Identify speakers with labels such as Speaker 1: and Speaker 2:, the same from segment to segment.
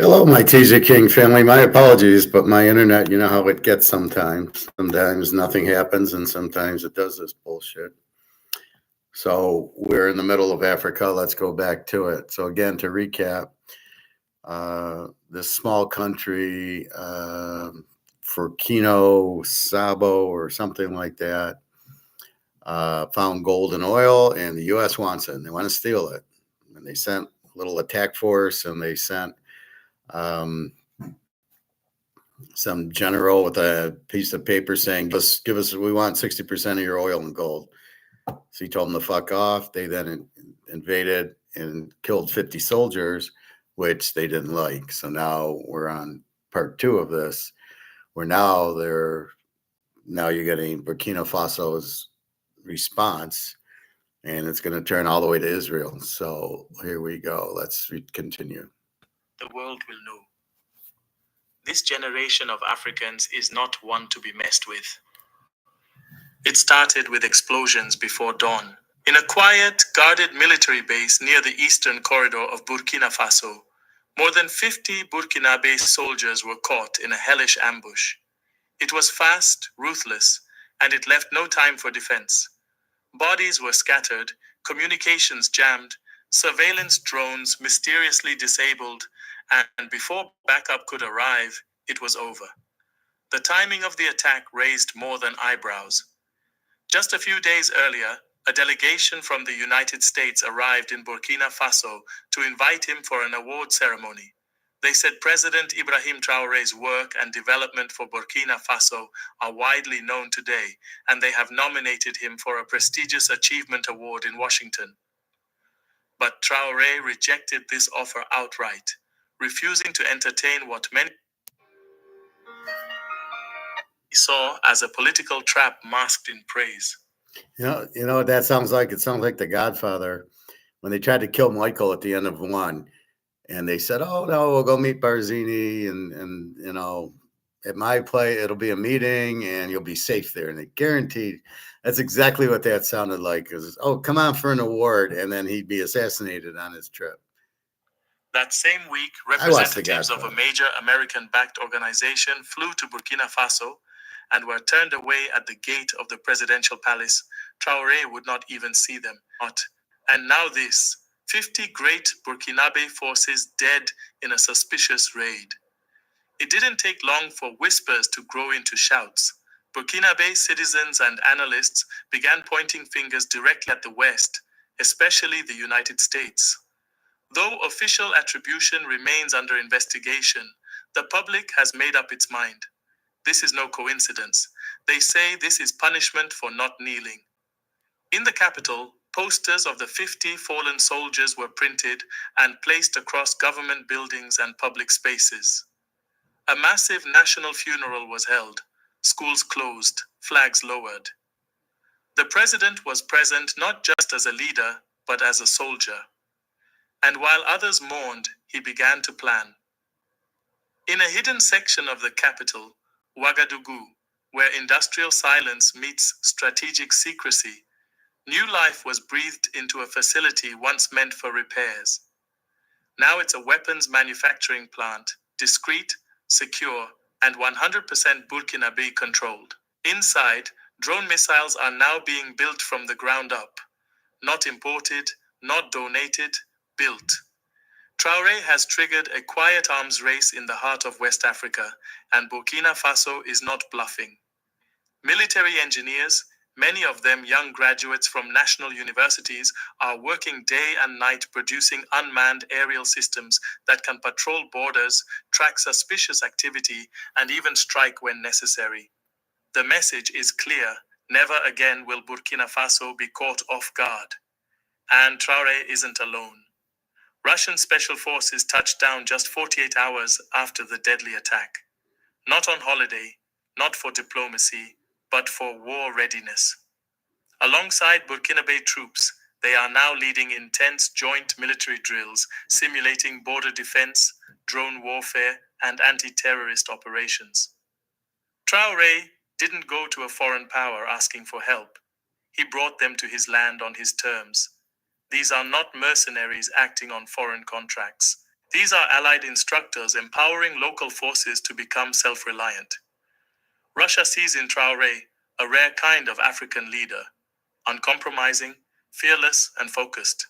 Speaker 1: Hello, my Teaserking family. My apologies, but my internet, you know how it gets sometimes. Sometimes nothing happens, and sometimes it does this bullshit. So we're in the middle of Africa. Let's go back to it. So, again, to recap, this small country, Burkina Sabo or something like that, found gold and oil, and the U.S. wants it, and they want to steal it. And they sent a little attack force, and they sent um, some general with a piece of paper saying, give us, we want 60% of your oil and gold. So he told them to fuck off. They then invaded and killed 50 soldiers, which they didn't like. So now we're on part two of this, where now you're getting Burkina Faso's response, and it's going to turn all the way to Israel. So here we go. Let's continue.
Speaker 2: The world will know. This generation of Africans is not one to be messed with. It started with explosions before dawn. In a quiet, guarded military base near the eastern corridor of Burkina Faso, more than 50 Burkinabe soldiers were caught in a hellish ambush. It was fast, ruthless, and it left no time for defense. Bodies were scattered, communications jammed, surveillance drones mysteriously disabled, and before backup could arrive, it was over. The timing of the attack raised more than eyebrows. Just a few days earlier, a delegation from the United States arrived in Burkina Faso to invite him for an award ceremony. They said President Ibrahim Traore's work and development for Burkina Faso are widely known today, and they have nominated him for a prestigious achievement award in Washington. But Traore rejected this offer outright, refusing to entertain what many saw as a political trap masked in praise.
Speaker 1: You know what that sounds like? It sounds like The Godfather when they tried to kill Michael at the end of one, and they said, "Oh no, we'll go meet Barzini, and at my play, it'll be a meeting, and you'll be safe there." And they guaranteed that's exactly what that sounded like. Because come on for an award, and then he'd be assassinated on his trip.
Speaker 2: That same week, representatives of a major American-backed organization flew to Burkina Faso and were turned away at the gate of the presidential palace. Traoré would not even see them. And now this, 50 great Burkinabe forces dead in a suspicious raid. It didn't take long for whispers to grow into shouts. Burkinabe citizens and analysts began pointing fingers directly at the West, especially the United States. Though official attribution remains under investigation, the public has made up its mind. This is no coincidence. They say this is punishment for not kneeling. In the capital, posters of the 50 fallen soldiers were printed and placed across government buildings and public spaces. A massive national funeral was held, schools closed, flags lowered. The president was present not just as a leader, but as a soldier. And while others mourned, he began to plan. In a hidden section of the capital, Ouagadougou, where industrial silence meets strategic secrecy, new life was breathed into a facility once meant for repairs. Now it's a weapons manufacturing plant, discreet, secure, and 100% Burkinabe controlled. Inside, drone missiles are now being built from the ground up. Not imported, not donated, built. Traoré has triggered a quiet arms race in the heart of West Africa, and Burkina Faso is not bluffing. Military engineers, many of them young graduates from national universities, are working day and night producing unmanned aerial systems that can patrol borders, track suspicious activity, and even strike when necessary. The message is clear: never again will Burkina Faso be caught off guard. And Traoré isn't alone. Russian special forces touched down just 48 hours after the deadly attack. Not on holiday, not for diplomacy, but for war readiness. Alongside Burkinabe troops, they are now leading intense joint military drills, simulating border defense, drone warfare, and anti-terrorist operations. Traoré didn't go to a foreign power asking for help. He brought them to his land on his terms. These are not mercenaries acting on foreign contracts. These are allied instructors empowering local forces to become self-reliant. Russia sees in Traoré a rare kind of African leader, uncompromising, fearless, and focused.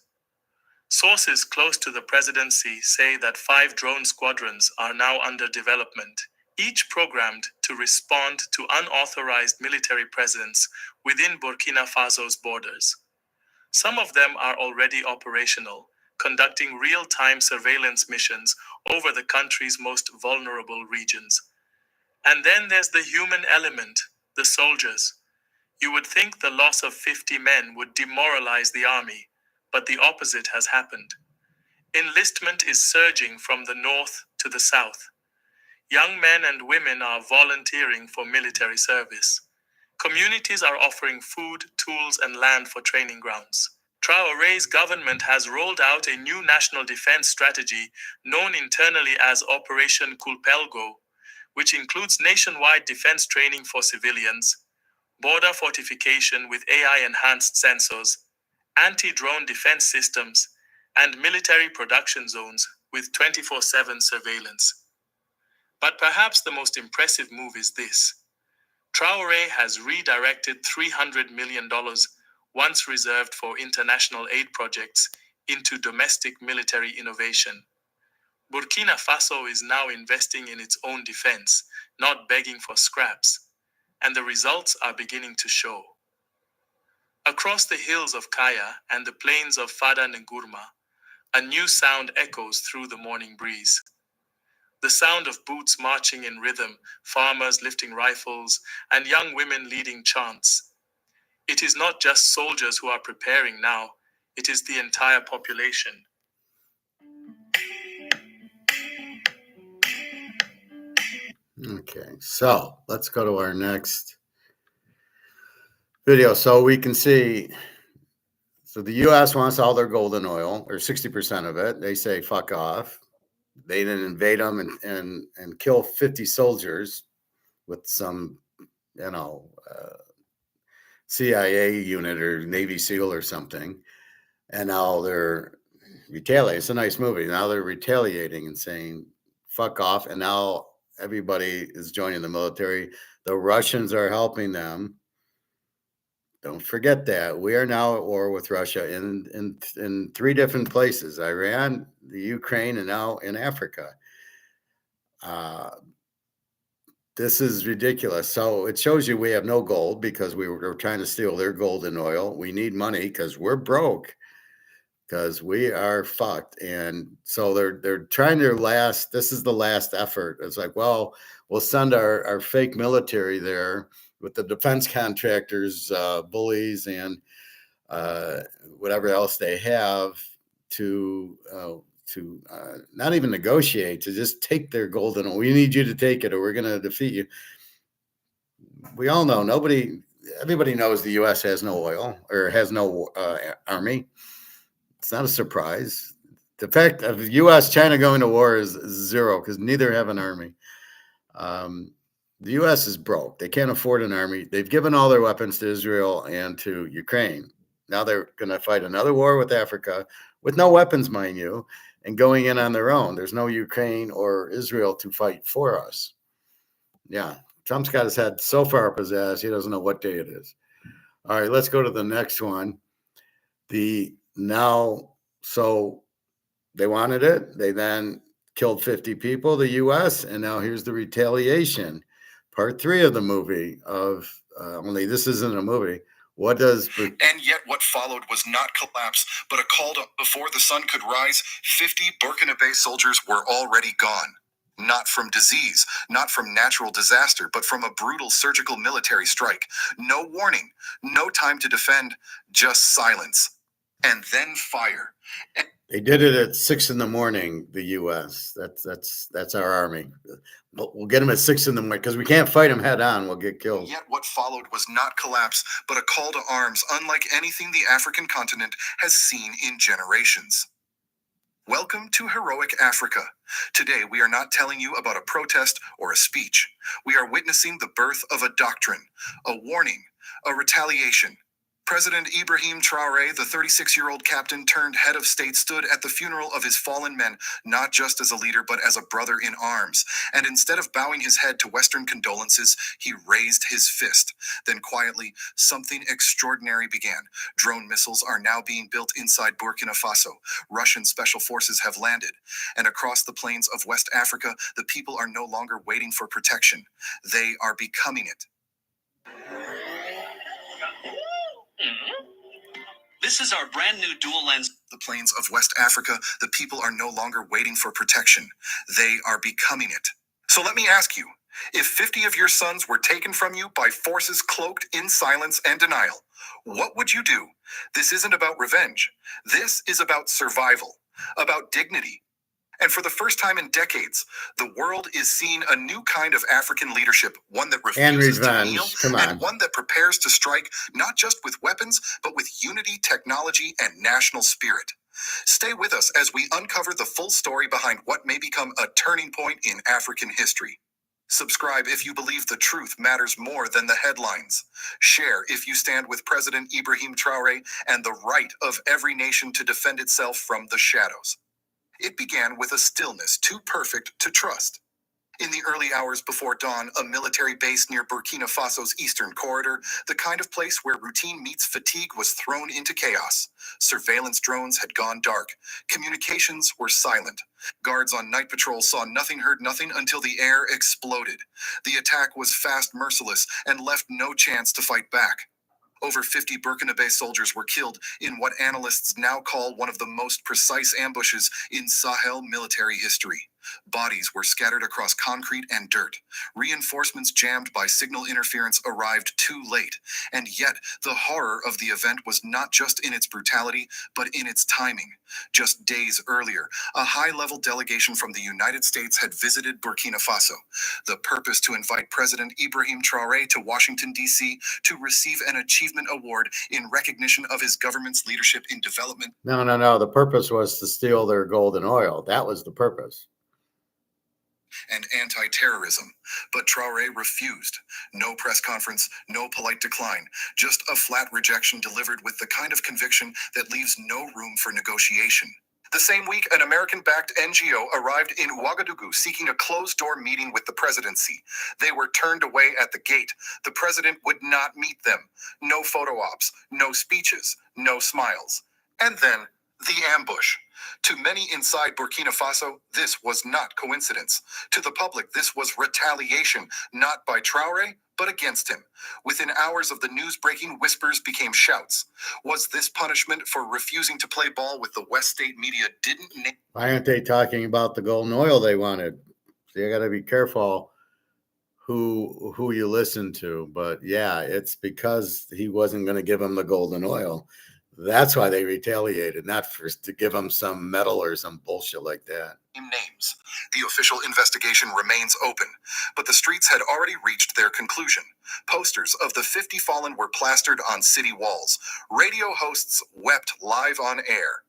Speaker 2: Sources close to the presidency say that 5 drone squadrons are now under development, each programmed to respond to unauthorized military presence within Burkina Faso's borders. Some of them are already operational, conducting real-time surveillance missions over the country's most vulnerable regions. And then there's the human element, the soldiers. You would think the loss of 50 men would demoralize the army, but the opposite has happened. Enlistment is surging from the north to the south. Young men and women are volunteering for military service. Communities are offering food, tools, and land for training grounds. Traoré's government has rolled out a new national defense strategy known internally as Operation Kulpelgo, which includes nationwide defense training for civilians, border fortification with AI-enhanced sensors, anti-drone defense systems, and military production zones with 24/7 surveillance. But perhaps the most impressive move is this. Traoré has redirected $300 million, once reserved for international aid projects, into domestic military innovation. Burkina Faso is now investing in its own defense, not begging for scraps, and the results are beginning to show. Across the hills of Kaya and the plains of Fada Ngurma, a new sound echoes through the morning breeze. The sound of boots marching in rhythm, farmers lifting rifles, and young women leading chants. It is not just soldiers who are preparing now, it is the entire population.
Speaker 1: Okay, so let's go to our next video. So we can see, so the U.S. wants all their gold and oil, or 60% of it. They say, fuck off. They then invade them and kill 50 soldiers with some, CIA unit or Navy SEAL or something. And now they're retaliating. It's a nice movie. Now they're retaliating and saying, fuck off. And now everybody is joining the military. The Russians are helping them. Don't forget that. We are now at war with Russia in 3 different places: Iran, the Ukraine, and now in Africa. This is ridiculous. So it shows you we have no gold because we were trying to steal their gold and oil. We need money because we're broke, because we are fucked. And so they're trying their last. This is the last effort. It's like, well, we'll send our fake military there with the defense contractors, bullies, and whatever else they have to not even negotiate, to just take their gold and oil. We need you to take it or we're going to defeat you. We all know everybody knows the U.S. has no oil or has no army. It's not a surprise. The fact of U.S. China going to war is zero because neither have an army. The U.S. is broke. They can't afford an army. They've given all their weapons to Israel and to Ukraine. Now they're going to fight another war with Africa with no weapons, mind you, and going in on their own. There's no Ukraine or Israel to fight for us. Yeah, Trump's got his head so far up his ass, he doesn't know what day it is. All right, let's go to the next one. So they wanted it. They then killed 50 people, the U.S., and now here's the retaliation. Part 3 of the movie of only this isn't a movie.
Speaker 3: And yet what followed was not collapse, but a call to before the sun could rise. 50 Burkina soldiers were already gone. Not from disease, not from natural disaster, but from a brutal surgical military strike. No warning, no time to defend, just silence. And then fire.
Speaker 1: They did it at 6 a.m, the U.S. That's our army. We'll get them at 6 a.m. because we can't fight them head on. We'll get killed.
Speaker 3: Yet what followed was not collapse, but a call to arms unlike anything the African continent has seen in generations. Welcome to Heroic Africa. Today we are not telling you about a protest or a speech. We are witnessing the birth of a doctrine, a warning, a retaliation. President Ibrahim Traoré, the 36-year-old captain turned head of state, stood at the funeral of his fallen men, not just as a leader, but as a brother in arms. And instead of bowing his head to Western condolences, he raised his fist. Then quietly, something extraordinary began. Drone missiles are now being built inside Burkina Faso. Russian special forces have landed. And across the plains of West Africa, the people are no longer waiting for protection. They are becoming it.
Speaker 4: This is our brand new dual lens.
Speaker 3: The plains of West Africa, the people are no longer waiting for protection. They are becoming it. So let me ask you, if 50 of your sons were taken from you by forces cloaked in silence and denial, what would you do? This isn't about revenge. This is about survival, about dignity. And for the first time in decades, the world is seeing a new kind of African leadership, one that refuses to kneel, and one that prepares to strike not just with weapons, but with unity, technology, and national spirit. Stay with us as we uncover the full story behind what may become a turning point in African history. Subscribe if you believe the truth matters more than the headlines. Share if you stand with President Ibrahim Traoré and the right of every nation to defend itself from the shadows. It began with a stillness too perfect to trust. In the early hours before dawn, a military base near Burkina Faso's eastern corridor, the kind of place where routine meets fatigue, was thrown into chaos. Surveillance drones had gone dark. Communications were silent. Guards on night patrol saw nothing, heard nothing until the air exploded. The attack was fast, merciless, and left no chance to fight back. Over 50 Burkinabe soldiers were killed in what analysts now call one of the most precise ambushes in Sahel military history. Bodies were scattered across concrete and dirt. Reinforcements jammed by signal interference arrived too late. And yet, the horror of the event was not just in its brutality, but in its timing. Just days earlier, a high-level delegation from the United States had visited Burkina Faso. The purpose to invite President Ibrahim Traoré to Washington, D.C. to receive an achievement award in recognition of his government's leadership in development.
Speaker 1: No. The purpose was to steal their gold and oil. That was the purpose.
Speaker 3: And anti-terrorism. But Traoré refused. No press conference, no polite decline, just a flat rejection delivered with the kind of conviction that leaves no room for negotiation. The same week, an American-backed NGO arrived in Ouagadougou seeking a closed-door meeting with the presidency. They were turned away at the gate. The president would not meet them. No photo ops, no speeches, no smiles. And then, the ambush. To many inside Burkina Faso, this was not coincidence. To the public, this was retaliation, not by Traoré, but against him. Within hours of the news breaking, whispers became shouts. Was this punishment for refusing to play ball with the West State media didn't name?
Speaker 1: Why aren't they talking about the gold and oil they wanted? So you got to be careful who you listen to. But yeah, it's because he wasn't going to give them the gold and oil. That's why they retaliated, not to give them some medal or some bullshit like that.
Speaker 3: Names. The official investigation remains open, but the streets had already reached their conclusion. Posters of the 50 fallen were plastered on city walls. Radio hosts wept live on air.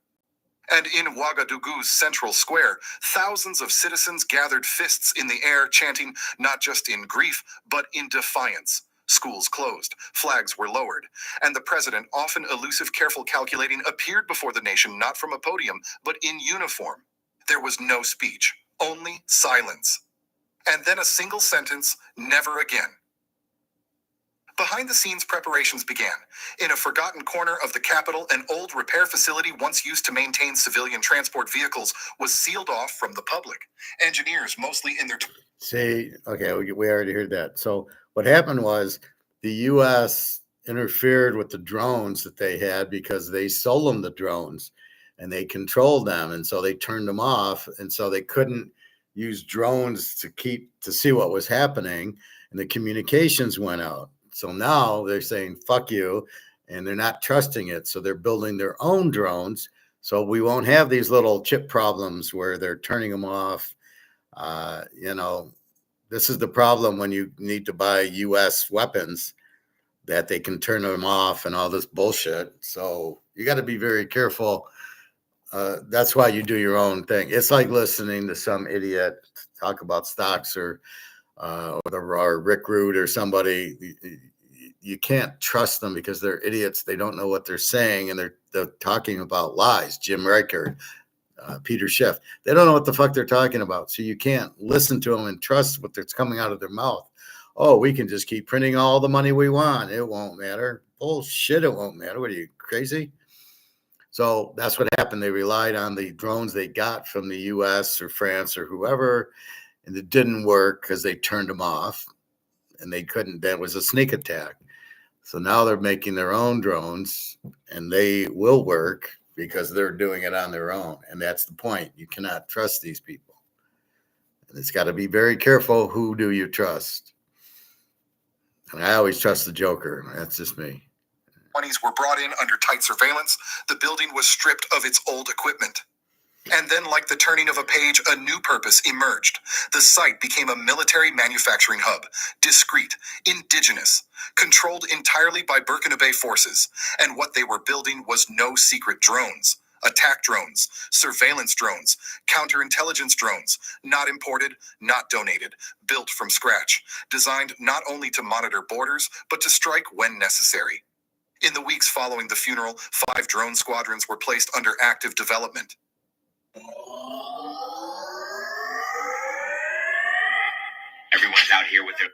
Speaker 3: And in Ouagadougou's central square, thousands of citizens gathered, fists in the air, chanting not just in grief, but in defiance. Schools closed, flags were lowered, and the president, often elusive, careful, calculating, appeared before the nation not from a podium, but in uniform. There was no speech, only silence. And then a single sentence, never again. Behind-the-scenes preparations began. In a forgotten corner of the capital, an old repair facility once used to maintain civilian transport vehicles was sealed off from the public. Engineers, mostly in their...
Speaker 1: See, okay, we already heard that. So what happened was the U.S. interfered with the drones that they had because they sold them the drones and they controlled them. And so they turned them off. And so they couldn't use drones to see what was happening. And the communications went out. So now they're saying, fuck you. And they're not trusting it. So they're building their own drones. So we won't have these little chip problems where they're turning them off. This is the problem when you need to buy U.S. weapons, that they can turn them off and all this bullshit. So you got to be very careful. That's why you do your own thing. It's like listening to some idiot talk about stocks or Rick Root or somebody. you can't trust them because they're idiots. They don't know what they're saying, and they're talking about lies. Jim Reichert, Peter Schiff, they don't know what the fuck they're talking about. So you can't listen to them and trust what that's coming out of their mouth. Oh, we can just keep printing all the money we want. It won't matter. Bullshit, it won't matter. What are you, crazy? So that's what happened. They relied on the drones they got from the US or France or whoever, and it didn't work because they turned them off, and they couldn't. That was a sneak attack. So now they're making their own drones, and they will work because they're doing it on their own. And that's the point. You cannot trust these people. And it's got to be very careful. Who do you trust? And I always trust the Joker. That's just me.
Speaker 3: 20s were brought in under tight surveillance. The building was stripped of its old equipment. And then, like the turning of a page, a new purpose emerged. The site became a military manufacturing hub, discreet, indigenous, controlled entirely by Burkina Bay forces. And what they were building was no secret drones. Attack drones, surveillance drones, counterintelligence drones, not imported, not donated, built from scratch, designed not only to monitor borders, but to strike when necessary. In the weeks following the funeral, 5 drone squadrons were placed under active development.
Speaker 4: Everyone's out here with their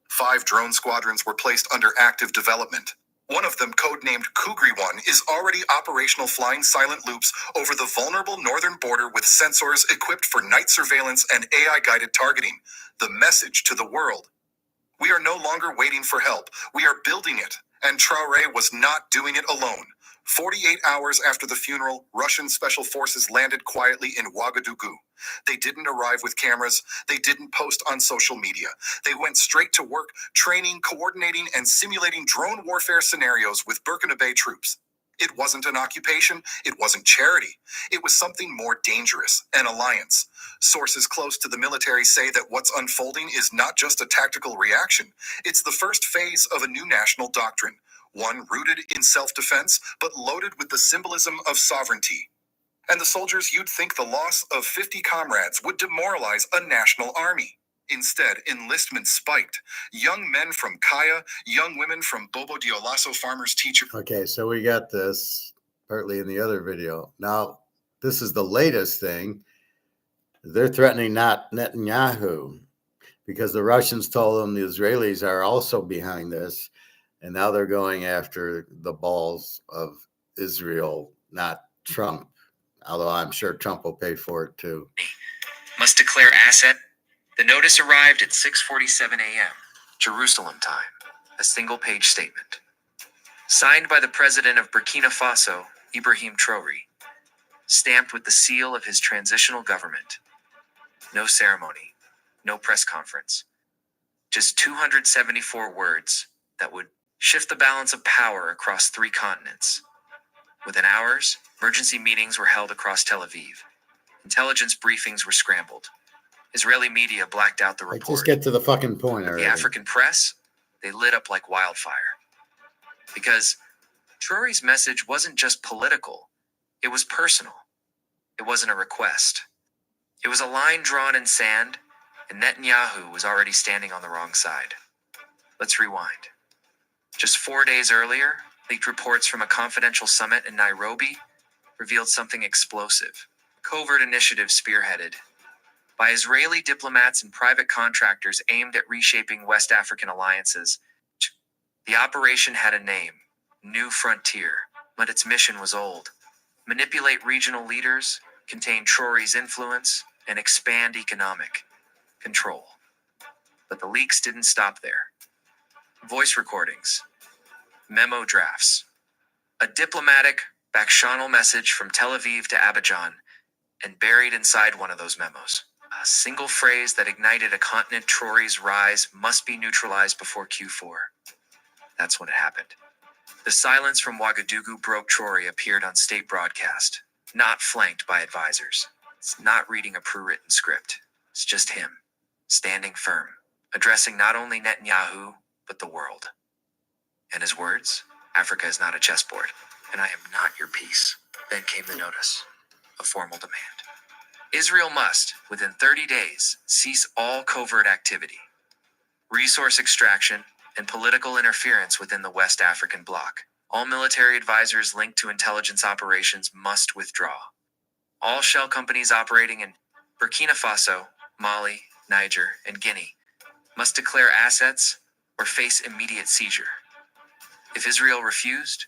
Speaker 3: 5 drone squadrons were placed under active development. One of them, codenamed Kugri 1, is already operational, flying silent loops over the vulnerable northern border with sensors equipped for night surveillance and AI-guided targeting. The message to the world: we are no longer waiting for help. We are building it. And Traoré was not doing it alone. 48 hours after the funeral, Russian special forces landed quietly in Ouagadougou. They didn't arrive with cameras. They didn't post on social media. They went straight to work, training, coordinating, and simulating drone warfare scenarios with Burkina Bay troops. It wasn't an occupation. It wasn't charity. It was something more dangerous, an alliance. Sources close to the military say that what's unfolding is not just a tactical reaction. It's the first phase of a new national doctrine, one rooted in self-defense, but loaded with the symbolism of sovereignty. And the soldiers, you'd think the loss of 50 comrades would demoralize a national army. Instead, enlistment spiked. Young men from Kaya, young women from Bobo Dioulasso farmers' teacher.
Speaker 1: Okay, so we got this partly in the other video. Now, this is the latest thing. They're threatening not Netanyahu because the Russians told them the Israelis are also behind this. And now they're going after the balls of Israel, not Trump. Although I'm sure Trump will pay for it too.
Speaker 5: Must declare asset. The notice arrived at 6:47 a.m. Jerusalem time. A single-page statement. Signed by the president of Burkina Faso, Ibrahim Traoré. Stamped with the seal of his transitional government. No ceremony. No press conference. Just 274 words that would shift the balance of power across 3 continents. Within hours, emergency meetings were held across Tel Aviv. Intelligence briefings were scrambled. Israeli media blacked out the report.
Speaker 1: Just get to the fucking point already.
Speaker 5: The African press, they lit up like wildfire. Because Traoré's message wasn't just political, it was personal. It wasn't a request. It was a line drawn in sand, and Netanyahu was already standing on the wrong side. Let's rewind. Just 4 days earlier, leaked reports from a confidential summit in Nairobi revealed something explosive. A covert initiative spearheaded by Israeli diplomats and private contractors aimed at reshaping West African alliances. The operation had a name, New Frontier, but its mission was old. Manipulate regional leaders, contain Traoré's influence, and expand economic control. But the leaks didn't stop there. Voice recordings, memo drafts, a diplomatic, bacchanal message from Tel Aviv to Abidjan, and buried inside one of those memos, a single phrase that ignited a continent. Traoré's rise must be neutralized before Q4. That's when it happened. The silence from Ouagadougou broke. Traoré appeared on state broadcast, not flanked by advisors. It's not reading a pre-written script. It's just him, standing firm, addressing not only Netanyahu, but the world. And his words, Africa is not a chessboard, and I am not your piece. Then came the notice, a formal demand. Israel must, within 30 days, cease all covert activity, resource extraction, and political interference within the West African bloc. All military advisors linked to intelligence operations must withdraw. All shell companies operating in Burkina Faso, Mali, Niger, and Guinea must declare assets or face immediate seizure. If Israel refused,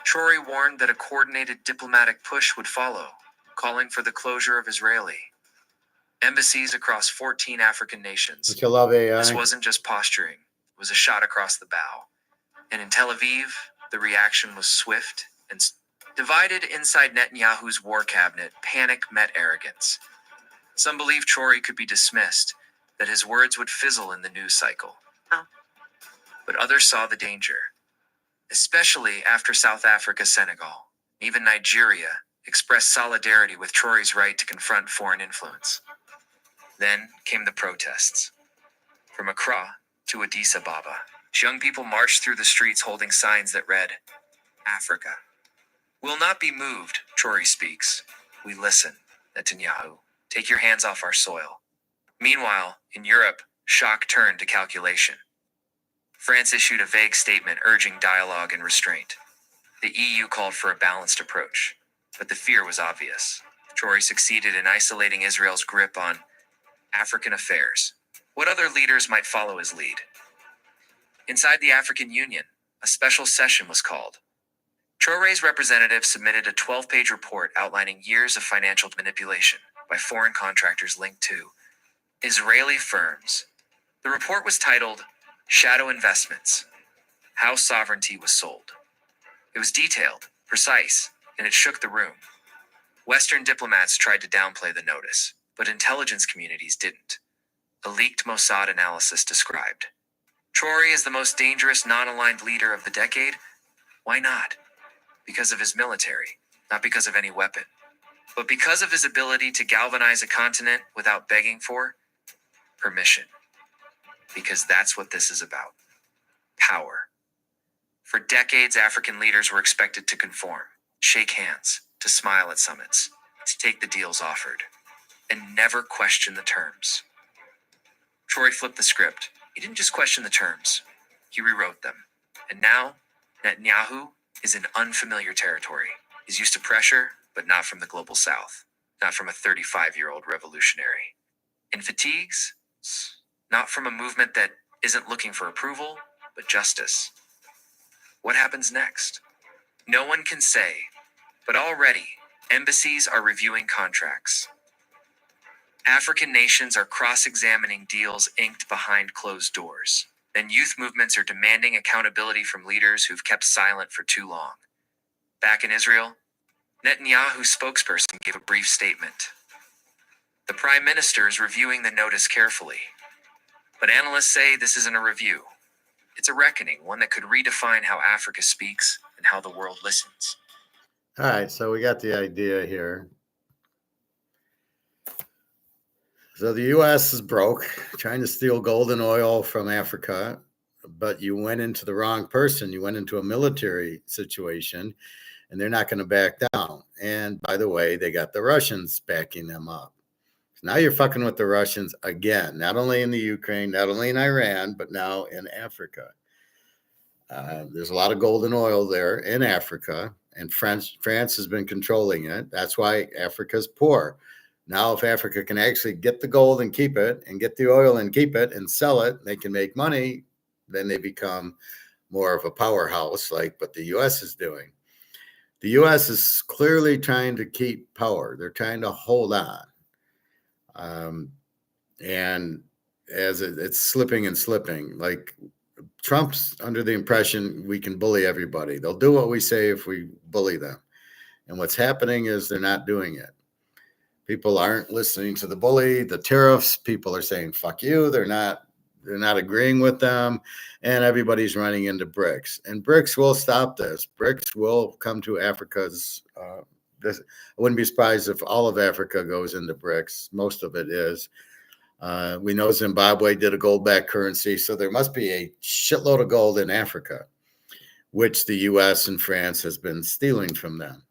Speaker 5: Traore warned that a coordinated diplomatic push would follow, calling for the closure of Israeli embassies across 14 African nations.
Speaker 1: Don't you love AI?
Speaker 5: This wasn't just posturing, it was a shot across the bow. And in Tel Aviv, the reaction was swift and divided inside Netanyahu's war cabinet. Panic met arrogance. Some believed Traore could be dismissed, that his words would fizzle in the news cycle. But others saw the danger, especially after South Africa, Senegal, even Nigeria expressed solidarity with Traore's right to confront foreign influence. Then came the protests. From Accra to Addis Ababa, young people marched through the streets holding signs that read, "Africa will not be moved," Traore speaks. "We listen, Netanyahu. Take your hands off our soil." Meanwhile, in Europe, shock turned to calculation. France issued a vague statement urging dialogue and restraint. The EU called for a balanced approach, but the fear was obvious. Traore succeeded in isolating Israel's grip on African affairs. What other leaders might follow his lead? Inside the African Union, a special session was called. Traore's representative submitted a 12-page report outlining years of financial manipulation by foreign contractors linked to Israeli firms. The report was titled Shadow Investments: How Sovereignty Was Sold. It was detailed, precise, and it shook the room. Western diplomats tried to downplay the notice, but intelligence communities didn't. A leaked Mossad analysis described Traore is the most dangerous non-aligned leader of the decade. Why not? Because of his military, not because of any weapon, but because of his ability to galvanize a continent without begging for permission. Because that's what this is about. Power. For decades, African leaders were expected to conform, shake hands, to smile at summits, to take the deals offered, and never question the terms. Traore flipped the script. He didn't just question the terms, he rewrote them. And now, Netanyahu is in unfamiliar territory. He's used to pressure, but not from the global south, not from a 35-year-old revolutionary. In fatigues, not from a movement that isn't looking for approval, but justice. What happens next? No one can say, but already, embassies are reviewing contracts. African nations are cross-examining deals inked behind closed doors. And youth movements are demanding accountability from leaders who've kept silent for too long. Back in Israel, Netanyahu's spokesperson gave a brief statement. The prime minister is reviewing the notice carefully. But analysts say this isn't a review. It's a reckoning, one that could redefine how Africa speaks and how the world listens.
Speaker 1: All right, so we got the idea here. So the U.S. is broke, trying to steal gold and oil from Africa, but you went into the wrong person. You went into a military situation, and they're not going to back down. And by the way, they got the Russians backing them up. So now you're fucking with the Russians again, not only in the Ukraine, not only in Iran, but now in Africa. There's a lot of gold and oil there in Africa, and France has been controlling it. That's why Africa's poor. Now, if Africa can actually get the gold and keep it, and get the oil and keep it and sell it, they can make money, then they become more of a powerhouse like what the U.S. is doing. The U.S. is clearly trying to keep power. They're trying to hold on. And as it's slipping and slipping, like Trump's under the impression we can bully everybody. They'll do what we say if we bully them. And what's happening is they're not doing it. People aren't listening to the bully, the tariffs. People are saying, fuck you. They're not agreeing with them. And everybody's running into BRICS. And BRICS will stop this. BRICS will come to Africa's. I wouldn't be surprised if all of Africa goes into BRICS. Most of it is. We know Zimbabwe did a gold-backed currency. So there must be a shitload of gold in Africa, which the U.S. and France has been stealing from them.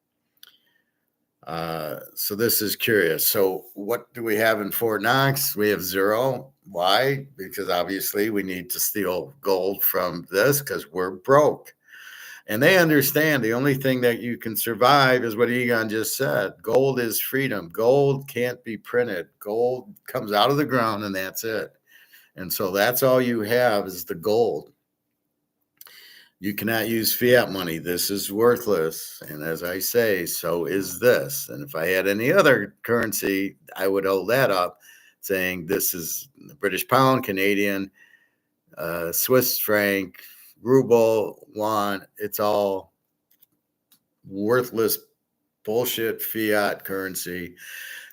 Speaker 1: So this is curious. So what do we have in Fort Knox? We have 0. Why? Because obviously we need to steal gold from this because we're broke. And they understand the only thing that you can survive is what Egon just said. Gold is freedom. Gold can't be printed. Gold comes out of the ground and that's it. And so that's all you have is the gold. You cannot use fiat money. This is worthless. And as I say, so is this. And if I had any other currency, I would hold that up saying this is the British pound, Canadian, Swiss franc, ruble, won. It's all worthless bullshit fiat currency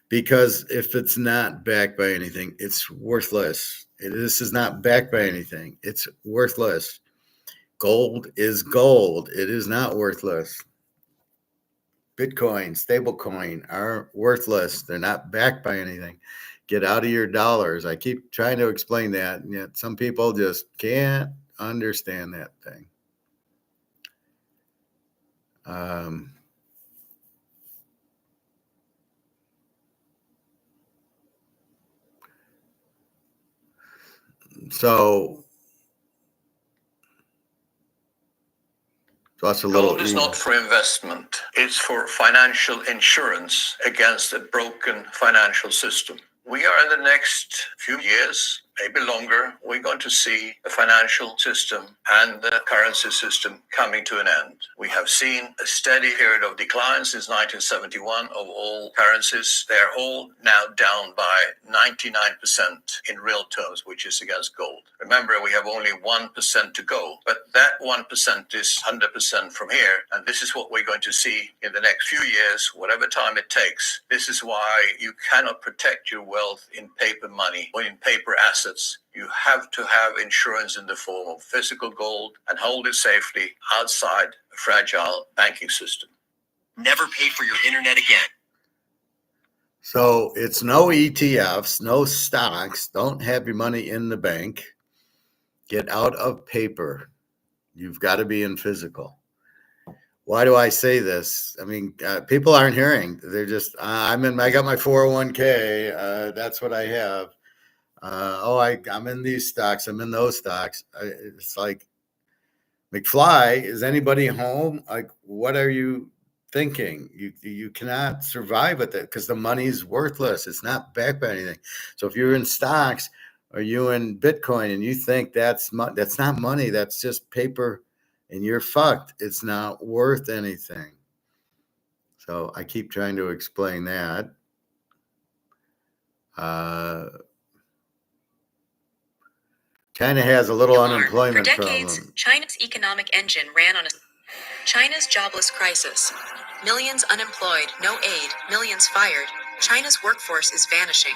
Speaker 1: because if it's not backed by anything, it's worthless. This is not backed by anything. It's worthless. Gold is gold. It is not worthless. Bitcoin, stablecoin are worthless. They're not backed by anything. Get out of your dollars. I keep trying to explain that, and yet some people just can't understand that thing. So that's a little.
Speaker 6: Gold is not for investment. It's for financial insurance against a broken financial system. We are in the next few years, maybe longer, we're going to see the financial system and the currency system coming to an end. We have seen a steady period of decline since 1971 of all currencies. They're all now down by 99% in real terms, which is against gold. Remember, we have only 1% to go, but that 1% is 100% from here. And this is what we're going to see in the next few years, whatever time it takes. This is why you cannot protect your wealth in paper money or in paper assets. You have to have insurance in the form of physical gold and hold it safely outside a fragile banking system.
Speaker 4: Never pay for your internet again.
Speaker 1: So it's no ETFs, no stocks. Don't have your money in the bank. Get out of paper. You've got to be in physical. Why do I say this? I mean, people aren't hearing. They're just, I got my 401k. That's what I have. I'm in these stocks. I'm in those stocks. It's like, McFly, is anybody home? Like, what are you thinking? You cannot survive with it because the money's worthless. It's not backed by anything. So if you're in stocks or you in Bitcoin and you think that's not money, that's just paper, and you're fucked. It's not worth anything. So I keep trying to explain that. China has a little unemployment
Speaker 7: For decades,
Speaker 1: problem.
Speaker 7: China's economic engine ran on China's jobless crisis. Millions unemployed, no aid, millions fired. China's workforce is vanishing.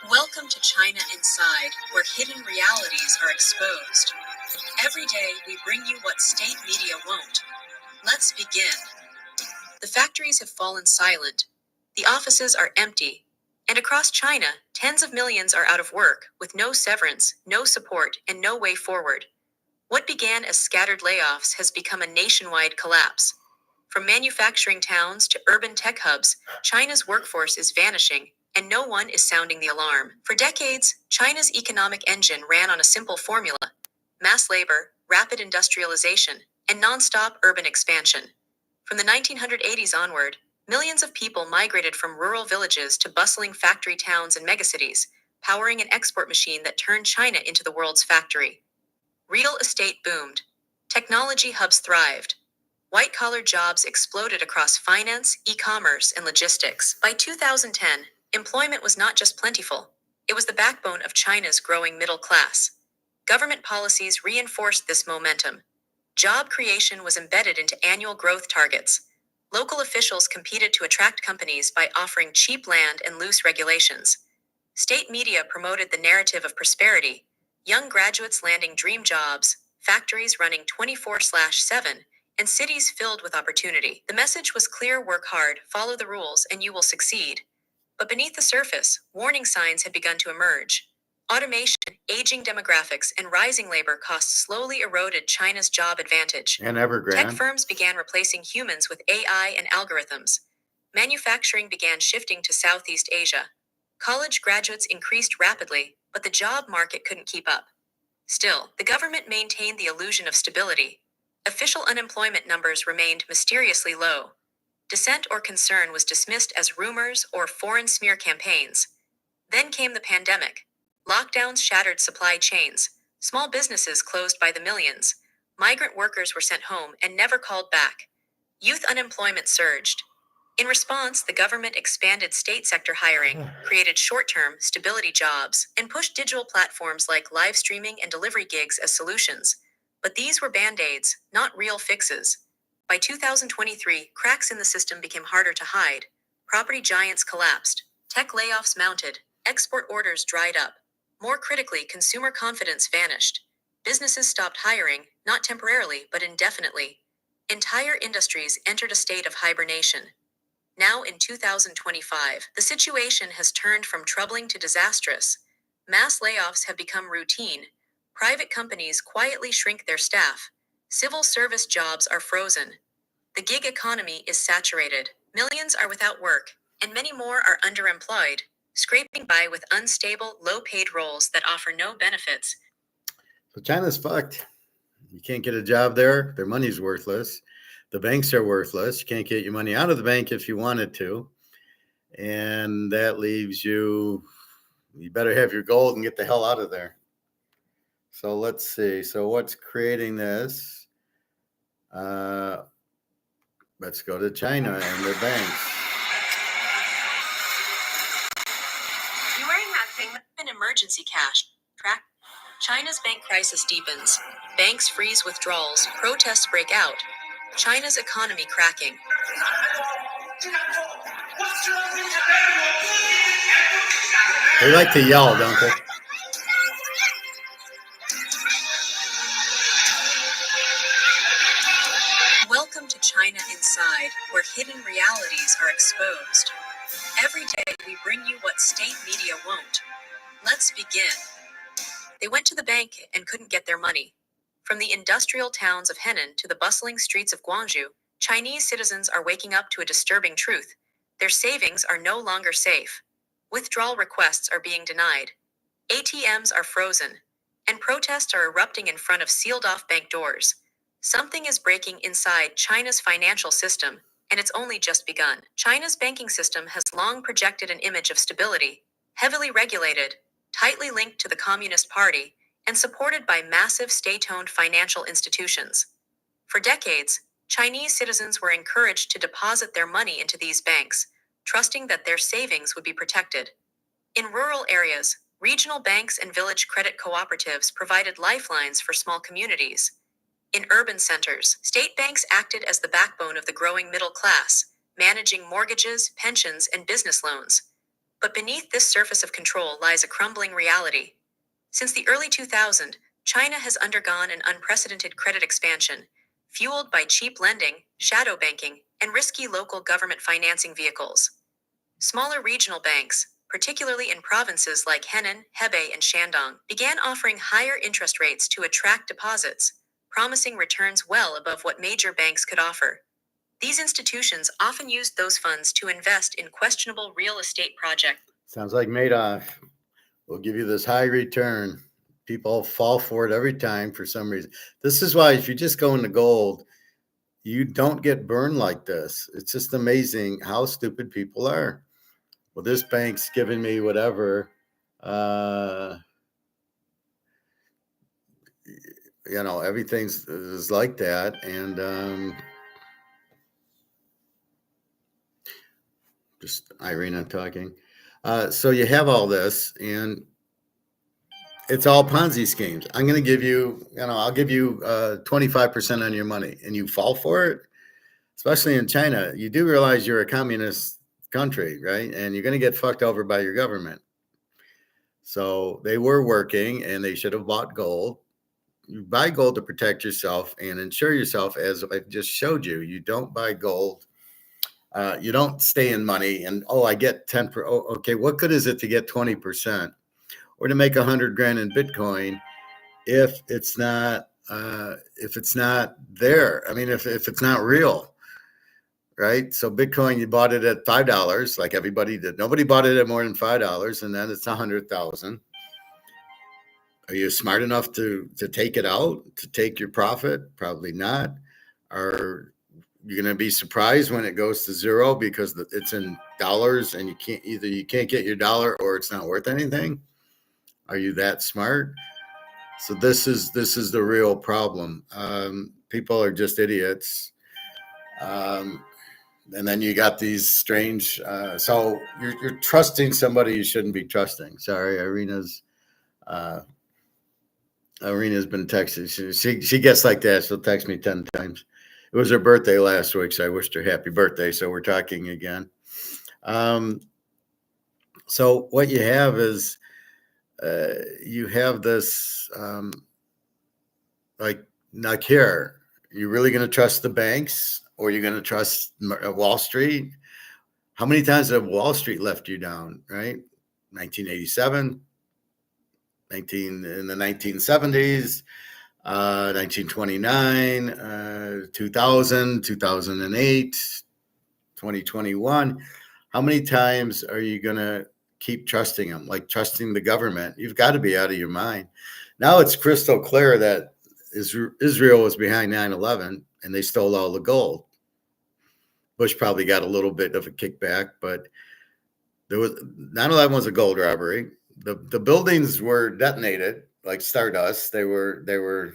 Speaker 7: Welcome to China Inside, where hidden realities are exposed. Every day, we bring you what state media won't. Let's begin. The factories have fallen silent. The offices are empty. And across China, tens of millions are out of work, with no severance, no support, and no way forward. What began as scattered layoffs has become a nationwide collapse. From manufacturing towns to urban tech hubs, China's workforce is vanishing, and no one is sounding the alarm. For decades, China's economic engine ran on a simple formula: mass labor, rapid industrialization, and nonstop urban expansion. From the 1980s onward, millions of people migrated from rural villages to bustling factory towns and megacities, powering an export machine that turned China into the world's factory. Real estate boomed. Technology hubs thrived. White-collar jobs exploded across finance, e-commerce, and logistics. By 2010, employment was not just plentiful. It was the backbone of China's growing middle class. Government policies reinforced this momentum. Job creation was embedded into annual growth targets. Local officials competed to attract companies by offering cheap land and loose regulations. State media promoted the narrative of prosperity: young graduates landing dream jobs, factories running 24/7, and cities filled with opportunity. The message was clear: work hard, follow the rules, and you will succeed. But beneath the surface, warning signs had begun to emerge. Automation, aging demographics, and rising labor costs slowly eroded China's job advantage.
Speaker 1: And
Speaker 7: Tech
Speaker 1: Evergrande.
Speaker 7: firms began replacing humans with AI and algorithms. Manufacturing began shifting to Southeast Asia. College graduates increased rapidly, but the job market couldn't keep up. Still, the government maintained the illusion of stability. Official unemployment numbers remained mysteriously low. Dissent or concern was dismissed as rumors or foreign smear campaigns. Then came the pandemic. Lockdowns shattered supply chains. Small businesses closed by the millions. Migrant workers were sent home and never called back. Youth unemployment surged. In response, the government expanded state sector hiring, created short-term, stability jobs, and pushed digital platforms like live streaming and delivery gigs as solutions. But these were band-aids, not real fixes. By 2023, cracks in the system became harder to hide. Property giants collapsed. Tech layoffs mounted. Export orders dried up. More critically, consumer confidence vanished. Businesses stopped hiring, not temporarily, but indefinitely. Entire industries entered a state of hibernation. Now in 2025, the situation has turned from troubling to disastrous. Mass layoffs have become routine. Private companies quietly shrink their staff. Civil service jobs are frozen. The gig economy is saturated. Millions are without work, and many more are underemployed, scraping by with unstable, low-paid roles that offer no benefits.
Speaker 1: So China's fucked. You can't get a job there. Their money's worthless. The banks are worthless. You can't get your money out of the bank if you wanted to. And that leaves you better have your gold and get the hell out of there. So let's see. So what's creating this? Let's go to China and their banks.
Speaker 7: You wearing that thing? An emergency cash. Track. China's bank crisis deepens. Banks freeze withdrawals. Protests break out. China's economy cracking.
Speaker 1: They like to yell, don't they?
Speaker 7: Welcome to China Inside, where hidden realities are exposed. Every day we bring you what state media won't. Let's begin. They went to the bank and couldn't get their money. From the industrial towns of Henan to the bustling streets of Guangzhou, Chinese citizens are waking up to a disturbing truth. Their savings are no longer safe. Withdrawal requests are being denied. ATMs are frozen. And protests are erupting in front of sealed-off bank doors. Something is breaking inside China's financial system, and it's only just begun. China's banking system has long projected an image of stability, heavily regulated, tightly linked to the Communist Party, and supported by massive state-owned financial institutions. For decades, Chinese citizens were encouraged to deposit their money into these banks, trusting that their savings would be protected. In rural areas, regional banks and village credit cooperatives provided lifelines for small communities. In urban centers, state banks acted as the backbone of the growing middle class, managing mortgages, pensions, and business loans. But beneath this surface of control lies a crumbling reality. Since the early 2000s, China has undergone an unprecedented credit expansion, fueled by cheap lending, shadow banking, and risky local government financing vehicles. Smaller regional banks, particularly in provinces like Henan, Hebei, and Shandong, began offering higher interest rates to attract deposits, promising returns well above what major banks could offer. These institutions often used those funds to invest in questionable real estate projects.
Speaker 1: Sounds like Madoff. We'll give you this high return. People fall for it every time for some reason. This is why if you just go into gold, you don't get burned like this. It's just amazing how stupid people are. Well, this bank's giving me whatever. Everything's is like that. And just Irina talking. So you have all this, and it's all Ponzi schemes. I'm going to give you, I'll give you 25% on your money, and you fall for it, especially in China. You do realize you're a communist country, right? And you're going to get fucked over by your government. So they were working, and they should have bought gold. You buy gold to protect yourself and insure yourself, as I just showed you. You don't buy gold You don't stay in money and, oh, I get 10%. Oh, okay, what good is it to get 20% or to make 100 grand in Bitcoin if it's not there? I mean, if it's not real, right? So Bitcoin, you bought it at $5, like everybody did. Nobody bought it at more than $5, and then it's 100,000. Are you smart enough to take it out, to take your profit? Probably not. Are you going to be surprised when it goes to zero because it's in dollars and you can't get your dollar or it's not worth anything? Are you that smart? So this is the real problem. People are just idiots. And then you got these strange. So you're trusting somebody you shouldn't be trusting. Sorry, Irina's been texting. She gets like that. She'll text me 10 times. It was her birthday last week, so I wished her happy birthday. So we're talking again. So what you have is you have this like here. You really going to trust the banks, or are you going to trust Wall Street? How many times have Wall Street left you down? Right, 1987, in the 1970s. 1929, 2000, 2008, 2021. How many times are you going to keep trusting them? Like trusting the government? You've got to be out of your mind. Now it's crystal clear that Israel was behind 9/11 and they stole all the gold. Bush probably got a little bit of a kickback, but 9/11 was a gold robbery. The buildings were detonated like stardust. They were, the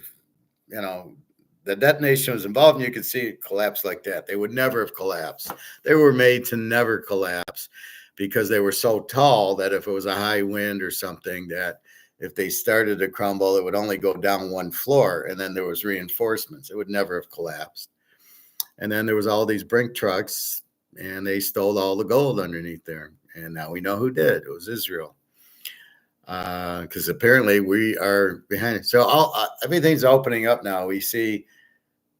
Speaker 1: detonation was involved, and you could see it collapse like that. They would never have collapsed. They were made to never collapse because they were so tall that if it was a high wind or something, that if they started to crumble, it would only go down one floor, and then there was reinforcements. It would never have collapsed. And then there was all these brink trucks, and they stole all the gold underneath there. And now we know who did. It was Israel. Because apparently we are behind it. So everything's opening up now. We see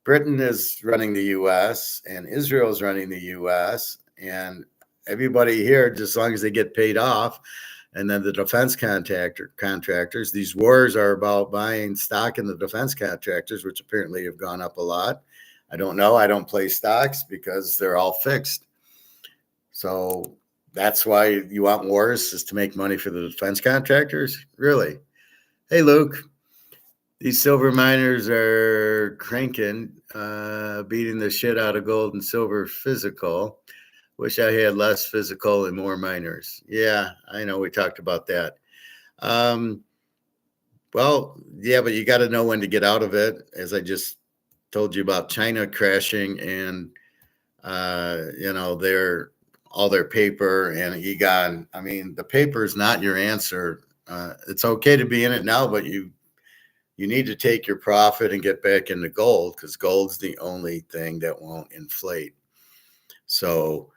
Speaker 1: Britain is running the U.S. and Israel is running the U.S. and everybody here, just as long as they get paid off, and then the defense contractors. These wars are about buying stock in the defense contractors, which apparently have gone up a lot. I don't know. I don't play stocks because they're all fixed. So that's why you want wars, is to make money for the defense contractors? Really? Hey, Luke, these silver miners are cranking, beating the shit out of gold and silver physical. Wish I had less physical and more miners. Yeah, I know. We talked about that. Well, yeah, but you got to know when to get out of it. As I just told you about China crashing and, all their paper and Egon. I mean, the paper is not your answer. It's okay to be in it now, but you need to take your profit and get back into gold, because gold's the only thing that won't inflate. So,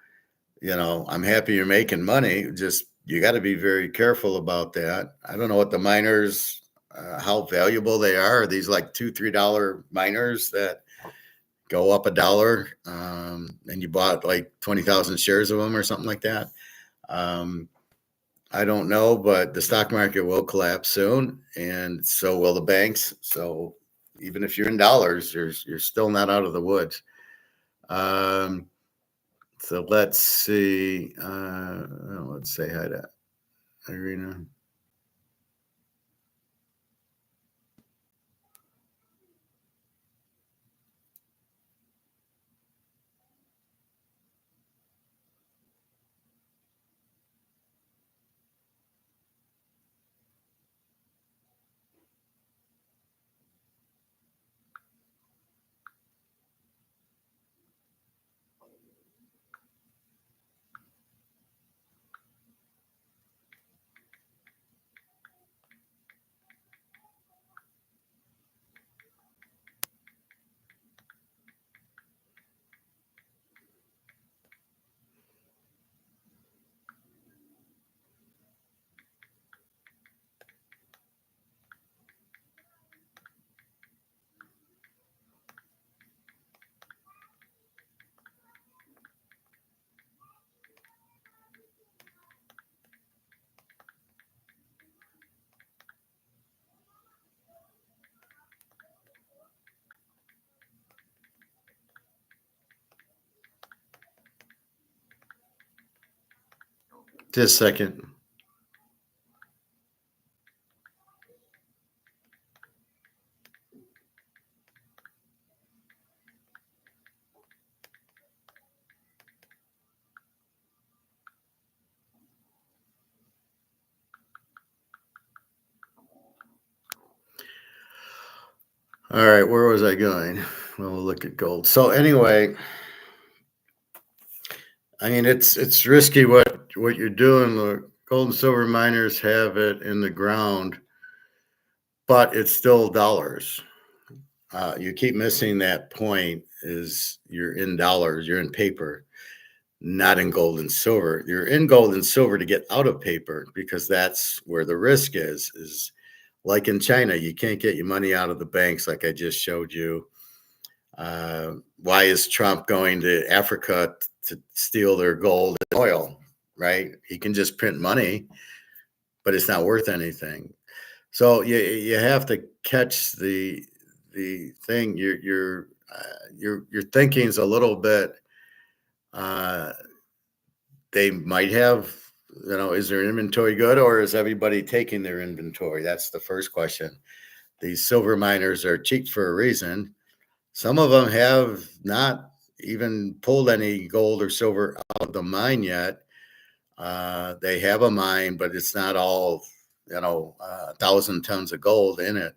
Speaker 1: I'm happy you're making money. Just, you got to be very careful about that. I don't know what the miners, how valuable they are. Are these like $2-3 miners that go up $1, and you bought like 20,000 shares of them or something like that? I don't know, but the stock market will collapse soon, and so will the banks. So even if you're in dollars, you're still not out of the woods. So let's see. Let's say hi to Irina. Just a second. All right, where was I going? Well, we'll look at gold. So anyway, I mean, it's risky what you're doing. The gold and silver miners have it in the ground, but it's still dollars. You keep missing that point. Is you're in dollars, you're in paper, not in gold and silver. You're in gold and silver to get out of paper because that's where the risk is. Is like in China, you can't get your money out of the banks, like I just showed you. Why is Trump going to Africa to steal their gold and oil? Right? He can just print money, but it's not worth anything. So you have to catch the thing. Your thinking's a little bit. They might have. Is their inventory good, or is everybody taking their inventory? That's the first question. These silver miners are cheap for a reason. Some of them have not even pulled any gold or silver out of the mine yet. They have a mine, but it's not all, 1,000 tons of gold in it.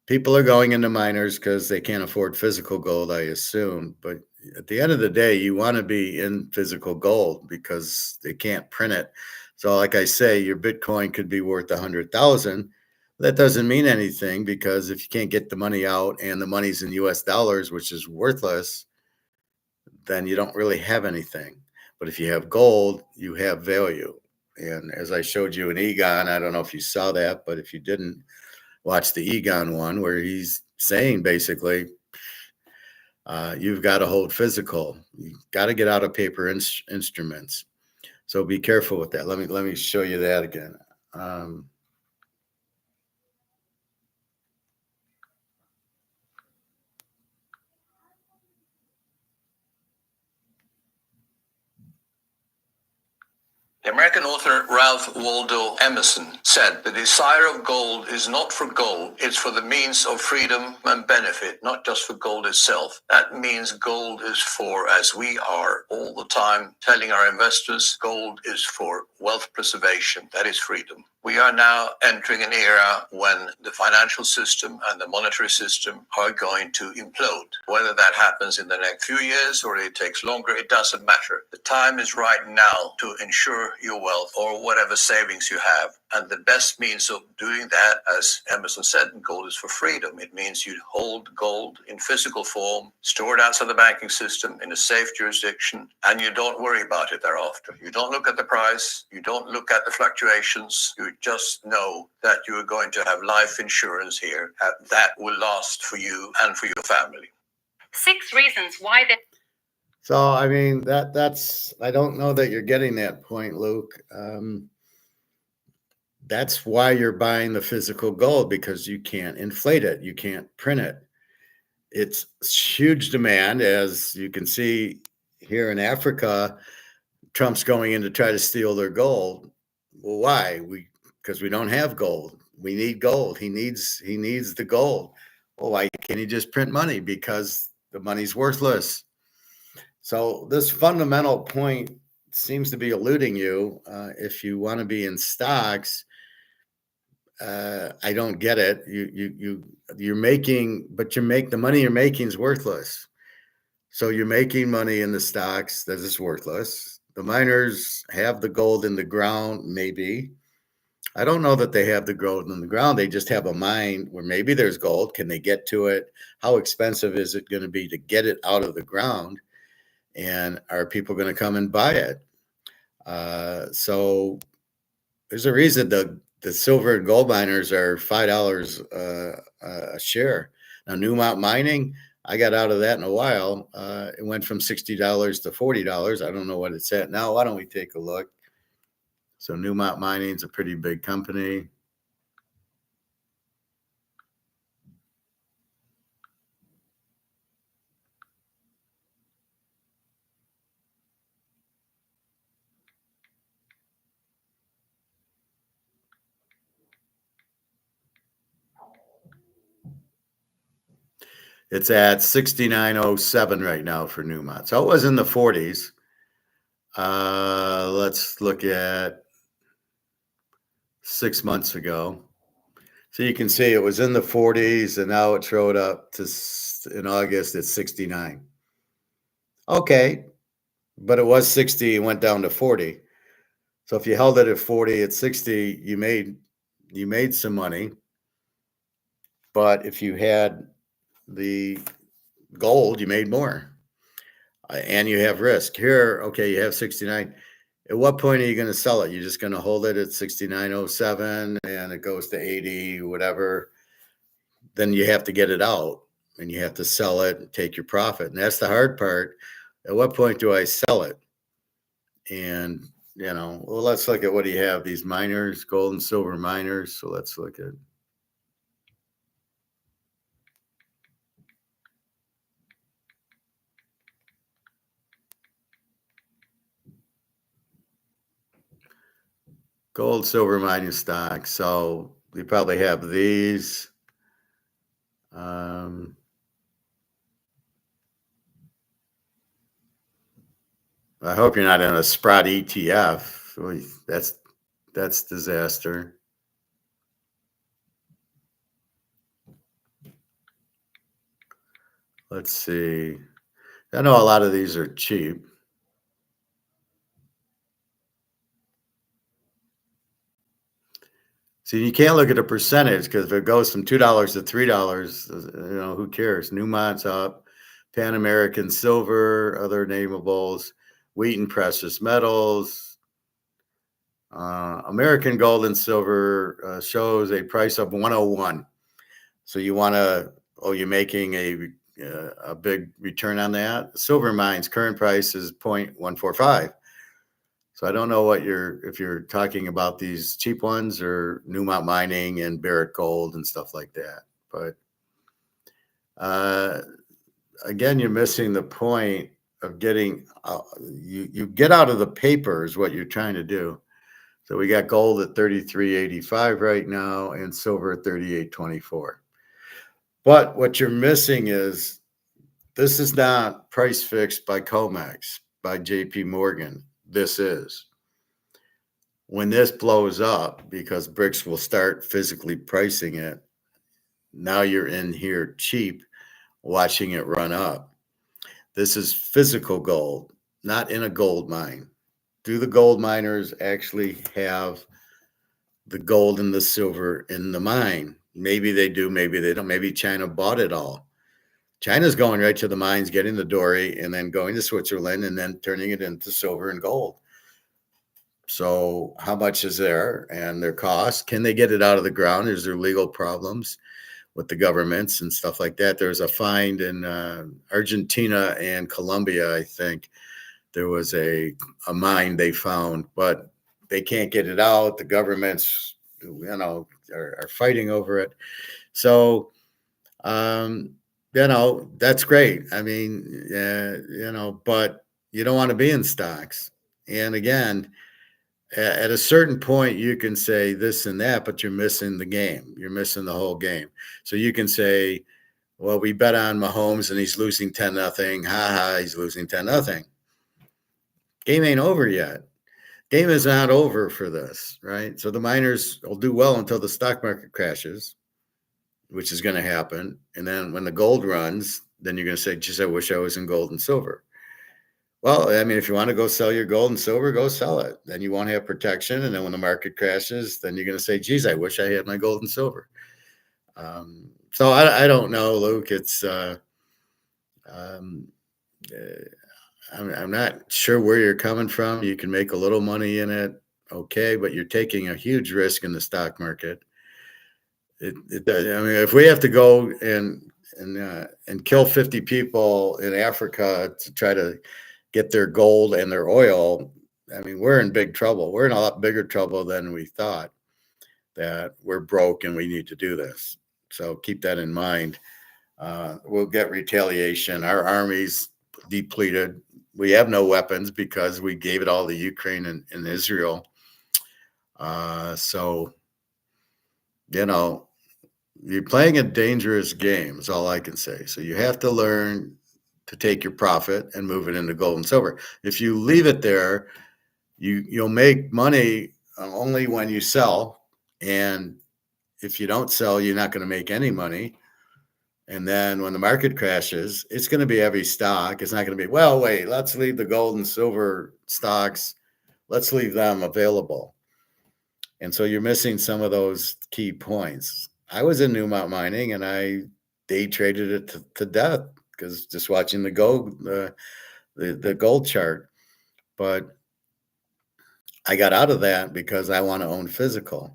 Speaker 1: People are going into miners because they can't afford physical gold, I assume. But at the end of the day, you want to be in physical gold because they can't print it. So like I say, your Bitcoin could be worth 100,000. That doesn't mean anything because if you can't get the money out and the money's in US dollars, which is worthless, then you don't really have anything. But if you have gold, you have value. And as I showed you in Egon, I don't know if you saw that, but if you didn't, watch the Egon one where he's saying basically, you've got to hold physical. You've got to get out of paper instruments. So be careful with that. Let me show you that again.
Speaker 6: The American author Ralph Waldo Emerson said, "The desire of gold is not for gold, it's for the means of freedom and benefit, not just for gold itself." That means gold is for, as we are all the time telling our investors, gold is for wealth preservation. That is freedom. We are now entering an era when the financial system and the monetary system are going to implode. Whether that happens in the next few years or it takes longer, it doesn't matter. The time is right now to ensure your wealth or whatever savings you have. And the best means of doing that, as Emerson said, gold is for freedom. It means you hold gold in physical form, store it outside the banking system in a safe jurisdiction, and you don't worry about it thereafter. You don't look at the price. You don't look at the fluctuations. You just know that you are going to have life insurance here that will last for you and for your family.
Speaker 7: 6 reasons why that.
Speaker 1: So, I mean, that's, I don't know that you're getting that point, Luke. That's why you're buying the physical gold, because you can't inflate it. You can't print it. It's huge demand, as you can see here in Africa. Trump's going in to try to steal their gold. Well, why? Because we don't have gold. We need gold. He needs the gold. Well, why can't he just print money? Because the money's worthless. So this fundamental point seems to be eluding you. If you want to be in stocks, I don't get it. You're making, but the money you're making is worthless. So you're making money in the stocks that is worthless. The miners have the gold in the ground, maybe. I don't know that they have the gold in the ground. They just have a mine where maybe there's gold. Can they get to it? How expensive is it going to be to get it out of the ground? And are people going to come and buy it? So there's a reason the silver and gold miners are $5 a share. Now, Newmont Mining, I got out of that in a while. It went from $60 to $40. I don't know what it's at now. Why don't we take a look? So Newmont Mining is a pretty big company. It's at 69.07 right now for Newmont. So it was in the 40s. Let's look at 6 months ago. So you can see it was in the 40s, and now it showed up to in August at 69. Okay, but it was 60, it went down to 40. So if you held it at 40 at 60, you made some money. But if you had the gold, you made more. And you have risk. Here, okay, you have 69. At what point are you going to sell it? You're just going to hold it at 69.07 and it goes to 80, whatever. Then you have to get it out and you have to sell it and take your profit. And that's the hard part. At what point do I sell it? And, well, let's look at what do you have? These miners, gold and silver miners. So let's look at. Gold, silver mining stocks. So we probably have these. I hope you're not in a Sprott ETF. That's disaster. Let's see. I know a lot of these are cheap. See, you can't look at a percentage because if it goes from $2 to $3, who cares? Newmont's up, Pan American Silver, other namables, Wheaton Precious Metals, American Gold and Silver shows a price of 101. So you want to, you're making a big return on that. Silver Mines current price is 0.145. So I don't know if you're talking about these cheap ones or Newmont Mining and Barrick Gold and stuff like that. But again, you're missing the point of getting, you get out of the paper is what you're trying to do. So we got gold at 33.85 right now and silver at 38.24. But what you're missing is this is not price fixed by COMEX, by JP Morgan. This is. When this blows up, because BRICS will start physically pricing it, now you're in here cheap, watching it run up. This is physical gold, not in a gold mine. Do the gold miners actually have the gold and the silver in the mine? Maybe they do, maybe they don't. Maybe China bought it all. China's going right to the mines, getting the dory, and then going to Switzerland and then turning it into silver and gold. So how much is there and their cost? Can they get it out of the ground? Is there legal problems with the governments and stuff like that? There's a find in Argentina and Colombia, I think. There was a mine they found, but they can't get it out. The governments, are fighting over it. So, that's great. I mean, but you don't want to be in stocks. And again, at a certain point, you can say this and that, but you're missing the game. You're missing the whole game. So you can say, well, we bet on Mahomes and he's losing 10-0. Ha ha, he's losing 10-0. Game ain't over yet. Game is not over for this, right? So the miners will do well until the stock market crashes, which is going to happen. And then when the gold runs, then you're going to say, geez, I wish I was in gold and silver. Well, I mean, if you want to go sell your gold and silver, go sell it. Then you won't have protection. And then when the market crashes, then you're going to say, geez, I wish I had my gold and silver. So I don't know, Luke. It's I'm not sure where you're coming from. You can make a little money in it, okay, but you're taking a huge risk in the stock market. I mean, if we have to go and kill 50 people in Africa to try to get their gold and their oil, I mean, we're in big trouble. We're in a lot bigger trouble than we thought, that we're broke and we need to do this. So keep that in mind. We'll get retaliation. Our army's depleted. We have no weapons because we gave it all to Ukraine and Israel. So, you're playing a dangerous game is all I can say. So you have to learn to take your profit and move it into gold and silver. If you leave it there, you'll make money only when you sell. And if you don't sell, you're not going to make any money. And then when the market crashes, it's going to be every stock. It's not going to be, well, wait, let's leave the gold and silver stocks. Let's leave them available. And so you're missing some of those key points. I was in Newmont Mining and I day traded it to death because just watching the gold chart. But I got out of that because I want to own physical.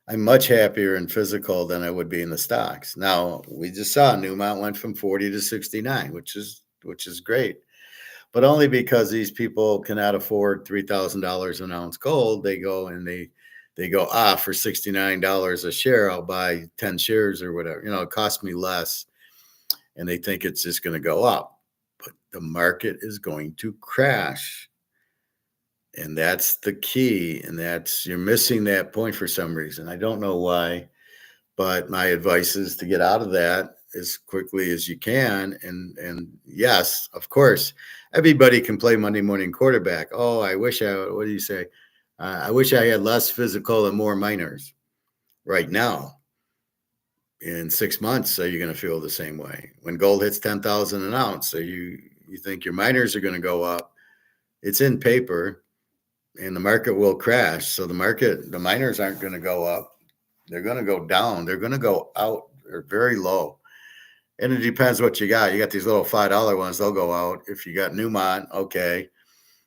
Speaker 1: I'm much happier in physical than I would be in the stocks. Now we just saw Newmont went from 40 to 69, which is great, but only because these people cannot afford $3,000 an ounce gold. They go and they go, for $69 a share, I'll buy 10 shares or whatever. It cost me less, and they think it's just going to go up. But the market is going to crash. And that's the key. And you're missing that point for some reason. I don't know why, but my advice is to get out of that as quickly as you can. And yes, of course, everybody can play Monday morning quarterback. Oh, what do you say? I wish I had less physical and more miners right now. In 6 months, are you going to feel the same way? When gold hits 10,000 an ounce, so you think your miners are going to go up. It's in paper. And the market will crash. So the miners aren't going to go up. They're going to go down. They're going to go out or very low. And it depends what you got. You got these little $5 ones, they'll go out. If you got Newmont, okay,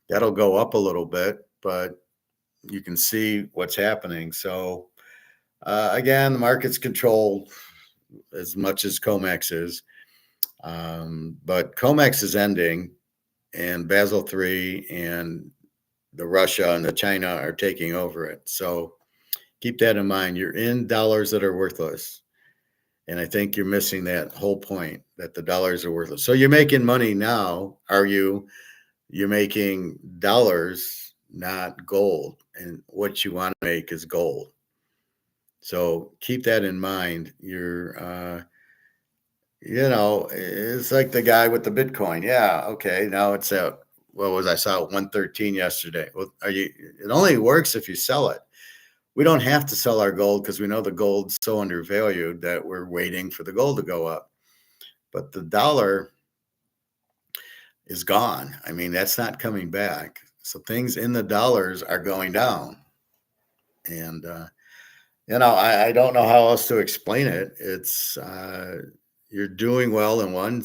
Speaker 1: that'll go up a little bit, but you can see what's happening. So again, the market's controlled as much as COMEX is. But COMEX is ending, and Basel III and the Russia and the China are taking over it. So keep that in mind. You're in dollars that are worthless. And I think you're missing that whole point, that the dollars are worthless. So you're making money now. You're making dollars, not gold. And what you want to make is gold. So keep that in mind. It's like the guy with the Bitcoin. Yeah. Okay. Now it's out. I saw it 113 yesterday. Well, it only works if you sell it. We don't have to sell our gold because we know the gold's so undervalued that we're waiting for the gold to go up. But the dollar is gone. I mean, that's not coming back. So things in the dollars are going down. And, I don't know how else to explain it. It's, you're doing well in one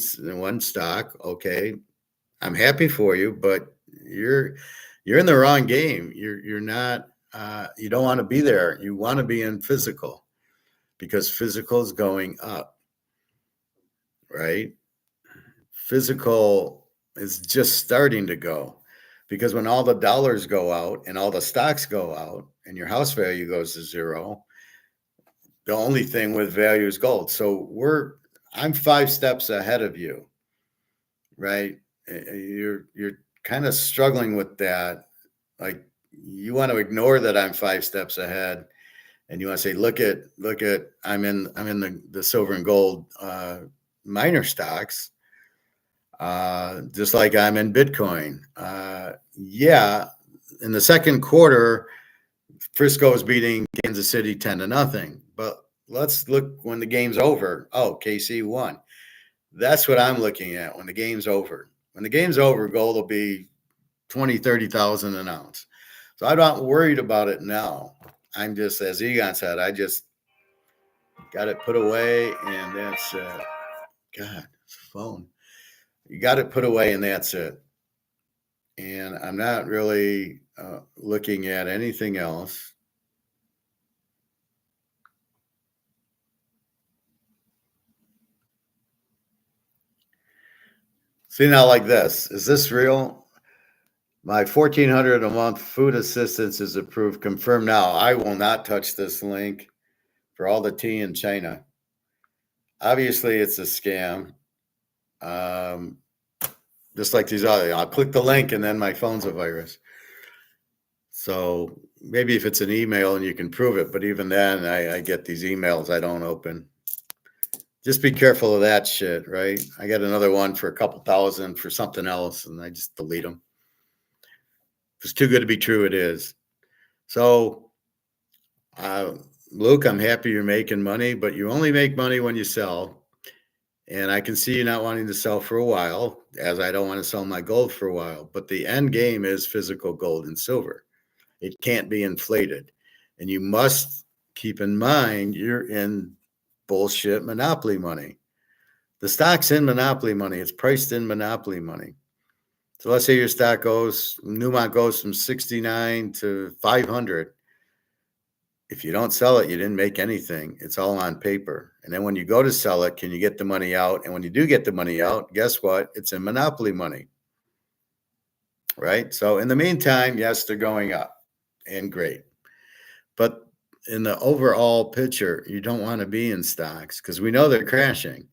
Speaker 1: stock. Okay. I'm happy for you, but you're in the wrong game. You're not, you don't want to be there. You want to be in physical because physical is going up, right? Physical is just starting to go because when all the dollars go out and all the stocks go out and your house value goes to zero, the only thing with value is gold. So I'm 5 steps ahead of you, right? You're kind of struggling with that. Like you want to ignore that I'm 5 steps ahead, and you want to say, look at I'm in the silver and gold miner stocks, just like I'm in Bitcoin. Yeah, in the second quarter, Frisco is beating Kansas City 10-0. But let's look when the game's over. Oh, KC won. That's what I'm looking at when the game's over. When the game's over, gold will be 20, 30,000 an ounce. So I'm not worried about it now. I'm just, as Egon said, I just got it put away, and that's God, it's a phone. You got it put away, and that's it. And I'm not really looking at anything else. See now, like this. Is this real? My $1,400 a month food assistance is approved. Confirm now. I will not touch this link for all the tea in China. Obviously, it's a scam. Just like these other, I'll click the link and then my phone's a virus. So maybe if it's an email and you can prove it, but even then, I get these emails I don't open. Just be careful of that shit, right? I got another one for a couple thousand for something else, and I just delete them. If it's too good to be true, it is. So, Luke, I'm happy you're making money, but you only make money when you sell. And I can see you not wanting to sell for a while, as I don't want to sell my gold for a while. But the end game is physical gold and silver. It can't be inflated. And you must keep in mind you're in bullshit monopoly money. The stock's in monopoly money. It's priced in monopoly money. So let's say your stock goes, Newmont goes from 69 to 500. If you don't sell it, you didn't make anything. It's all on paper. And then when you go to sell it, can you get the money out? And when you do get the money out, guess what? It's in monopoly money, right? So in the meantime, yes, they're going up and great. But in the overall picture, you don't want to be in stocks because we know they're crashing.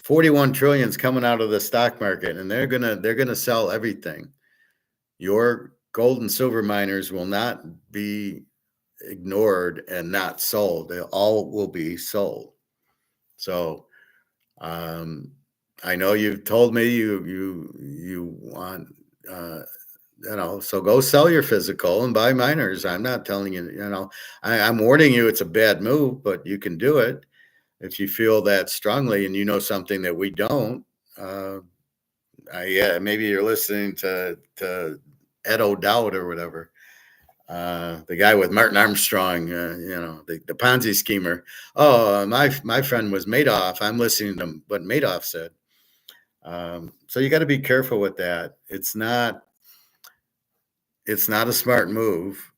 Speaker 1: 41 trillion is coming out of the stock market, and they're gonna sell everything. Your gold and silver miners will not be ignored and not sold. They all will be sold. So I know you've told me you want so go sell your physical and buy miners. I'm not telling you, I'm warning you it's a bad move, but you can do it if you feel that strongly and you know something that we don't. Yeah, maybe you're listening to Ed O'Dowd or whatever. The guy with Martin Armstrong, the Ponzi schemer. Oh, my friend was Madoff. I'm listening to what Madoff said. So you got to be careful with that. It's not a smart move.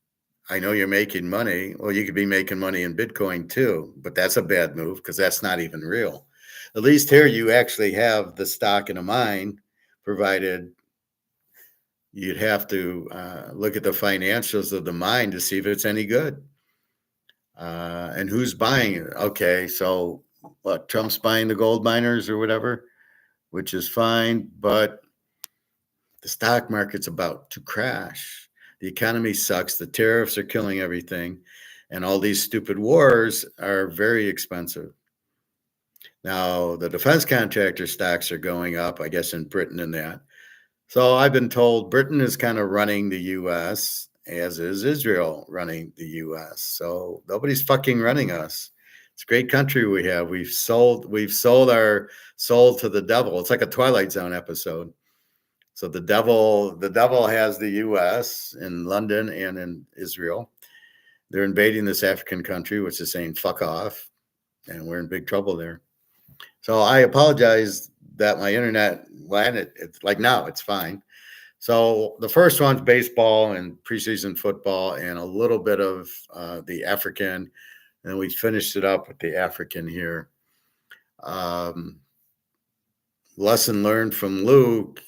Speaker 1: I know you're making money. Well, you could be making money in Bitcoin too, but that's a bad move because that's not even real. At least here you actually have the stock in a mine, provided you'd have to look at the financials of the mine to see if it's any good. And who's buying it? Okay, so what? Trump's buying the gold miners or whatever, which is fine, but the stock market's about to crash. The economy sucks. The tariffs are killing everything. And all these stupid wars are very expensive. Now, the defense contractor stocks are going up, I guess, in Britain and that. So I've been told Britain is kind of running the U.S., as is Israel running the U.S. So nobody's fucking running us. It's a great country we have. We've sold our soul to the devil. It's like a Twilight Zone episode. So the devil has the U.S. in London and in Israel. They're invading this African country, which is saying fuck off, and we're in big trouble there. So I apologize that my internet landed. It's like now it's fine. So the first one's baseball and preseason football and a little bit of the African, and we finished it up with the African here. Lesson learned from Luke.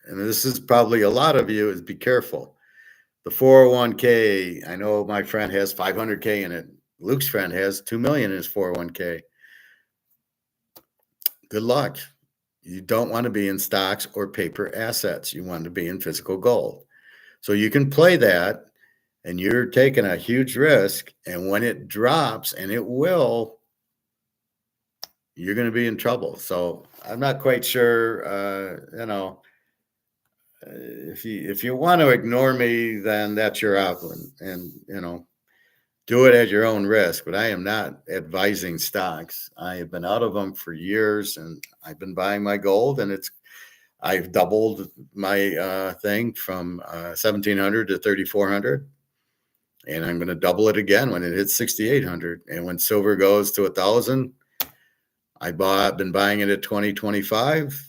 Speaker 1: And this is probably a lot of you, is be careful. The 401k, I know my friend has 500k in it. Luke's friend has 2 million in his 401k. Good luck. You don't want to be in stocks or paper assets. You want to be in physical gold. So you can play that and you're taking a huge risk. And when it drops, and it will, you're going to be in trouble. So I'm not quite sure, if you want to ignore me, then that's your option, and do it at your own risk. But I am not advising stocks. I have been out of them for years, and I've been buying my gold, and I've doubled my thing from 1,700 to 3,400, and I'm going to double it again when it hits 6,800, and when silver goes to 1,000. I've been buying it at 2025.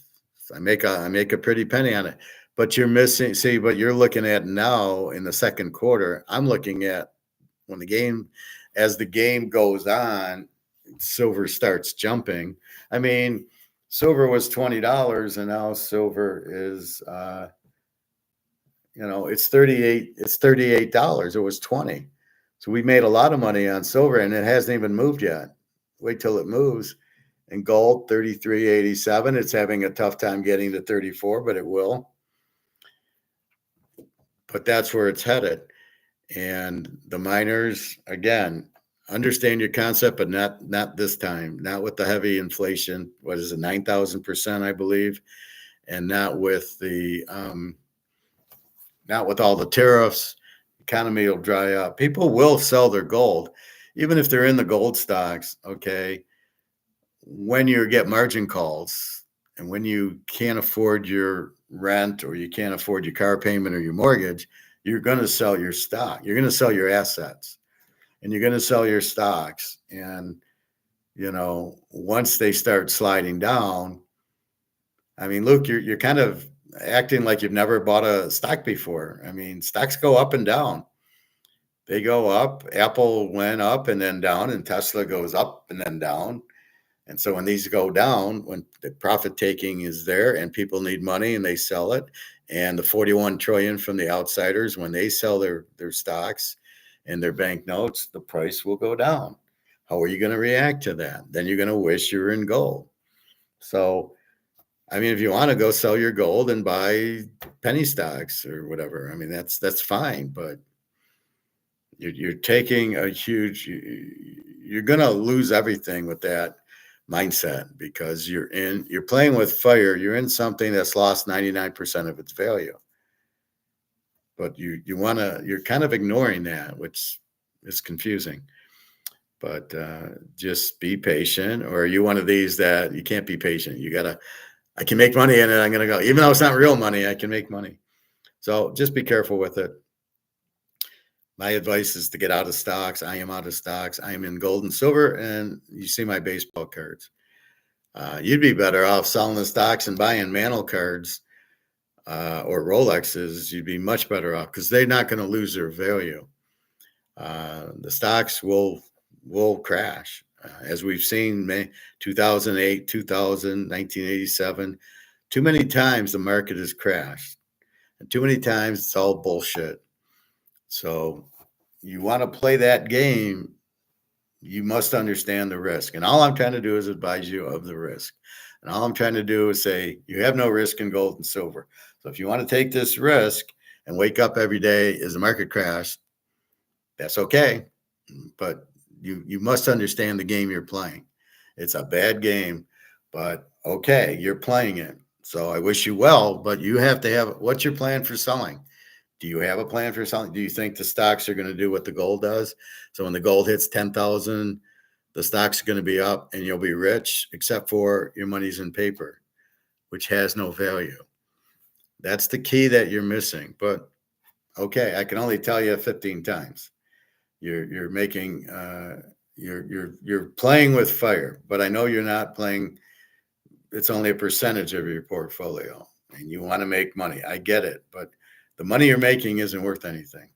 Speaker 1: I make a pretty penny on it. But you're missing, what you're looking at now in the second quarter. I'm looking at as the game goes on, silver starts jumping. I mean, silver was $20 and now silver is, it's $38. It's $38. It was $20. So we made a lot of money on silver and it hasn't even moved yet. Wait till it moves. And gold, 33.87. It's having a tough time getting to 34, but it will. But that's where it's headed. And the miners, again, understand your concept, but not this time. Not with the heavy inflation. What is it, 9,000%, I believe, and not with not with all the tariffs. Economy will dry up. People will sell their gold, even if they're in the gold stocks. Okay, when you get margin calls and when you can't afford your rent or you can't afford your car payment or your mortgage, you're going to sell your stock. You're going to sell your assets, and you're going to sell your stocks. And once they start sliding down, I mean, Luke, you're kind of acting like you've never bought a stock before. I mean, stocks go up and down. They go up. Apple went up and then down, and Tesla goes up and then down. And so when these go down, when the profit taking is there and people need money and they sell it, and the 41 trillion from the outsiders, when they sell their stocks and their bank notes, the price will go down. How are you going to react to that? Then you're going to wish you were in gold. So, I mean, if you want to go sell your gold and buy penny stocks or whatever, I mean, that's fine, but you're taking a huge, you're going to lose everything with that mindset, because you're playing with fire. You're in something that's lost 99% of its value, but you're kind of ignoring that, which is confusing. But just be patient. Or are you one of these that you can't be patient? I can make money in it, I'm going to go, even though it's not real money, I can make money. So just be careful with it. My advice is to get out of stocks. I am out of stocks. I am in gold and silver, and you see my baseball cards. You'd be better off selling the stocks and buying Mantle cards or Rolexes. You'd be much better off, because they're not going to lose their value. The stocks will crash, as we've seen 2008, 2000, 1987. Too many times the market has crashed, and too many times it's all bullshit. So you want to play that game, you must understand the risk. And all I'm trying to do is advise you of the risk. And all I'm trying to do is say, you have no risk in gold and silver. So if you want to take this risk and wake up every day as the market crash, that's okay. But you must understand the game you're playing. It's a bad game, but okay, you're playing it. So I wish you well, but you have to have, what's your plan for selling? Do you have a plan for selling? Do you think the stocks are going to do what the gold does? So when the gold hits 10,000, the stocks are going to be up and you'll be rich, except for your money's in paper, which has no value. That's the key that you're missing. But okay, I can only tell you 15 times. You're making you're playing with fire, but I know you're not playing. It's only a percentage of your portfolio, and you want to make money. I get it, but the money you're making isn't worth anything.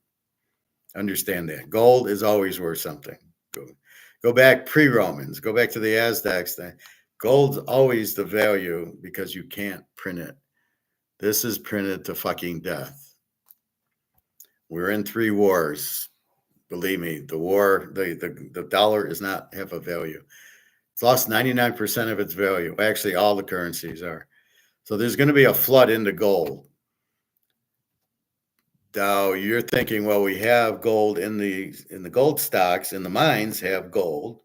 Speaker 1: Understand that. Gold is always worth something. Go back pre-Romans. Go back to the Aztecs. Gold's always the value, because you can't print it. This is printed to fucking death. We're in 3 wars. Believe me, the war, the dollar does not have a value. It's lost 99% of its value. Actually, all the currencies are. So there's going to be a flood into gold. Now you're thinking, well, we have gold in the gold stocks, and the mines have gold.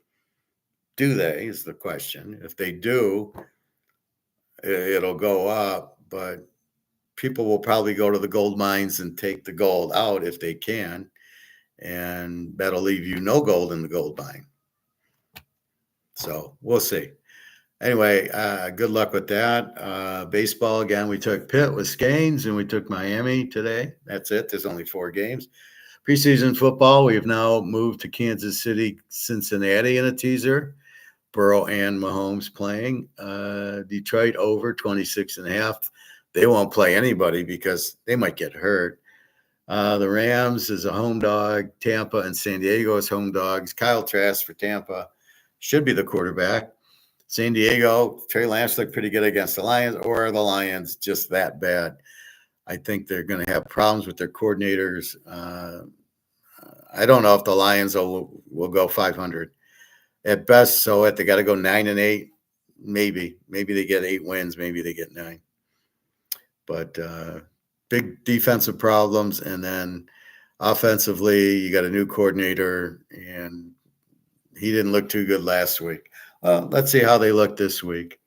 Speaker 1: Do they, is the question. If they do, it'll go up, but people will probably go to the gold mines and take the gold out if they can, and that'll leave you no gold in the gold mine. So we'll see. Anyway, good luck with that. Baseball, again, we took Pitt with Scanes, and we took Miami today. That's it. There's only 4 games. Preseason football, we've now moved to Kansas City, Cincinnati in a teaser. Burrow and Mahomes playing. Detroit over 26.5. They won't play anybody because they might get hurt. The Rams is a home dog. Tampa and San Diego is home dogs. Kyle Trask for Tampa should be the quarterback. San Diego, Trey Lance looked pretty good against the Lions, or are the Lions just that bad? I think they're going to have problems with their coordinators. I don't know if the Lions will go 500 at best. So they got to go 9-8. Maybe they get 8 wins. Maybe they get 9. But big defensive problems, and then offensively, you got a new coordinator, and he didn't look too good last week. Well, let's see how they look this week.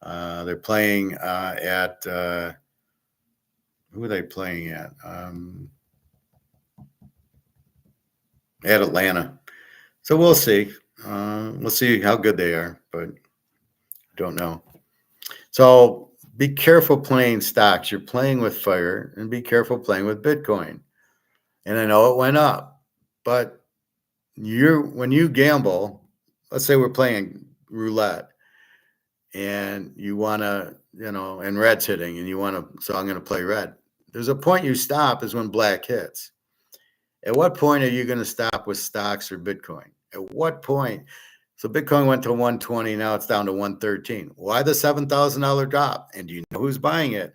Speaker 1: They're playing at who are they playing at? At Atlanta. So we'll see. We'll see how good they are, but don't know. So be careful playing stocks. You're playing with fire, and be careful playing with Bitcoin. And I know it went up, but when you gamble, let's say we're playing roulette, and you want to, and red's hitting, and you want to, so I'm going to play red. There's a point you stop is when black hits. At what point are you going to stop with stocks or Bitcoin? At what point? So Bitcoin went to 120, now it's down to 113. Why the $7,000 drop? And do you know who's buying it?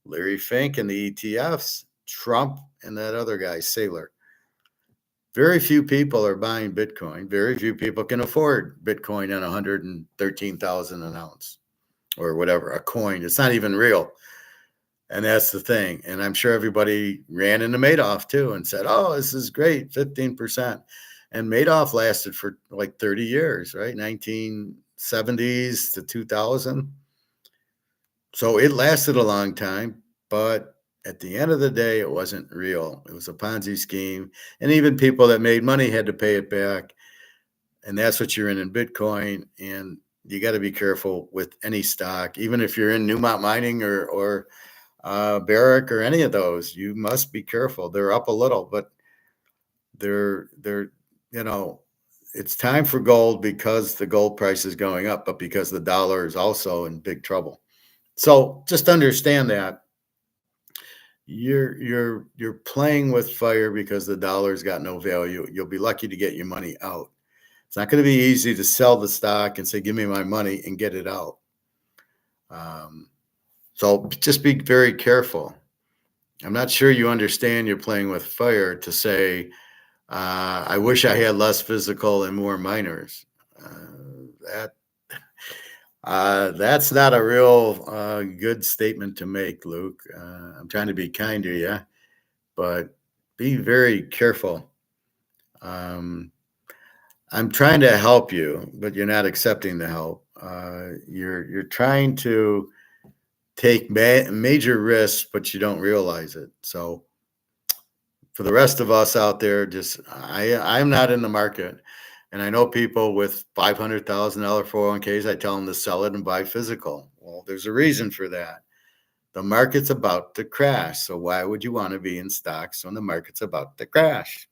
Speaker 1: Larry Fink and the ETFs, Trump, and that other guy, Saylor. Very few people are buying Bitcoin. Very few people can afford Bitcoin at 113,000 an ounce or whatever, a coin. It's not even real. And that's the thing. And I'm sure everybody ran into Madoff too and said, oh, this is great, 15%. And Madoff lasted for like 30 years, right? 1970s to 2000. So it lasted a long time, but at the end of the day, it wasn't real. It was a Ponzi scheme. And even people that made money had to pay it back. And that's what you're in Bitcoin. And you got to be careful with any stock, even if you're in Newmont Mining or Barrick or any of those. You must be careful. They're up a little, but they're it's time for gold because the gold price is going up, but because the dollar is also in big trouble. So just understand that you're playing with fire because the dollar's got no value. You'll be lucky to get your money out. It's not going to be easy to sell the stock and say, give me my money and get it out. So just be very careful. I'm not sure you understand you're playing with fire to say, I wish I had less physical and more miners. That's not a real good statement to make, Luke. I'm trying to be kind to you, but be very careful. I'm trying to help you, but you're not accepting the help. You're trying to take major risks, but you don't realize it. So for the rest of us out there, I'm not in the market. And I know people with $500,000 401ks, I tell them to sell it and buy physical. Well, there's a reason for that. The market's about to crash. So why would you want to be in stocks when the market's about to crash?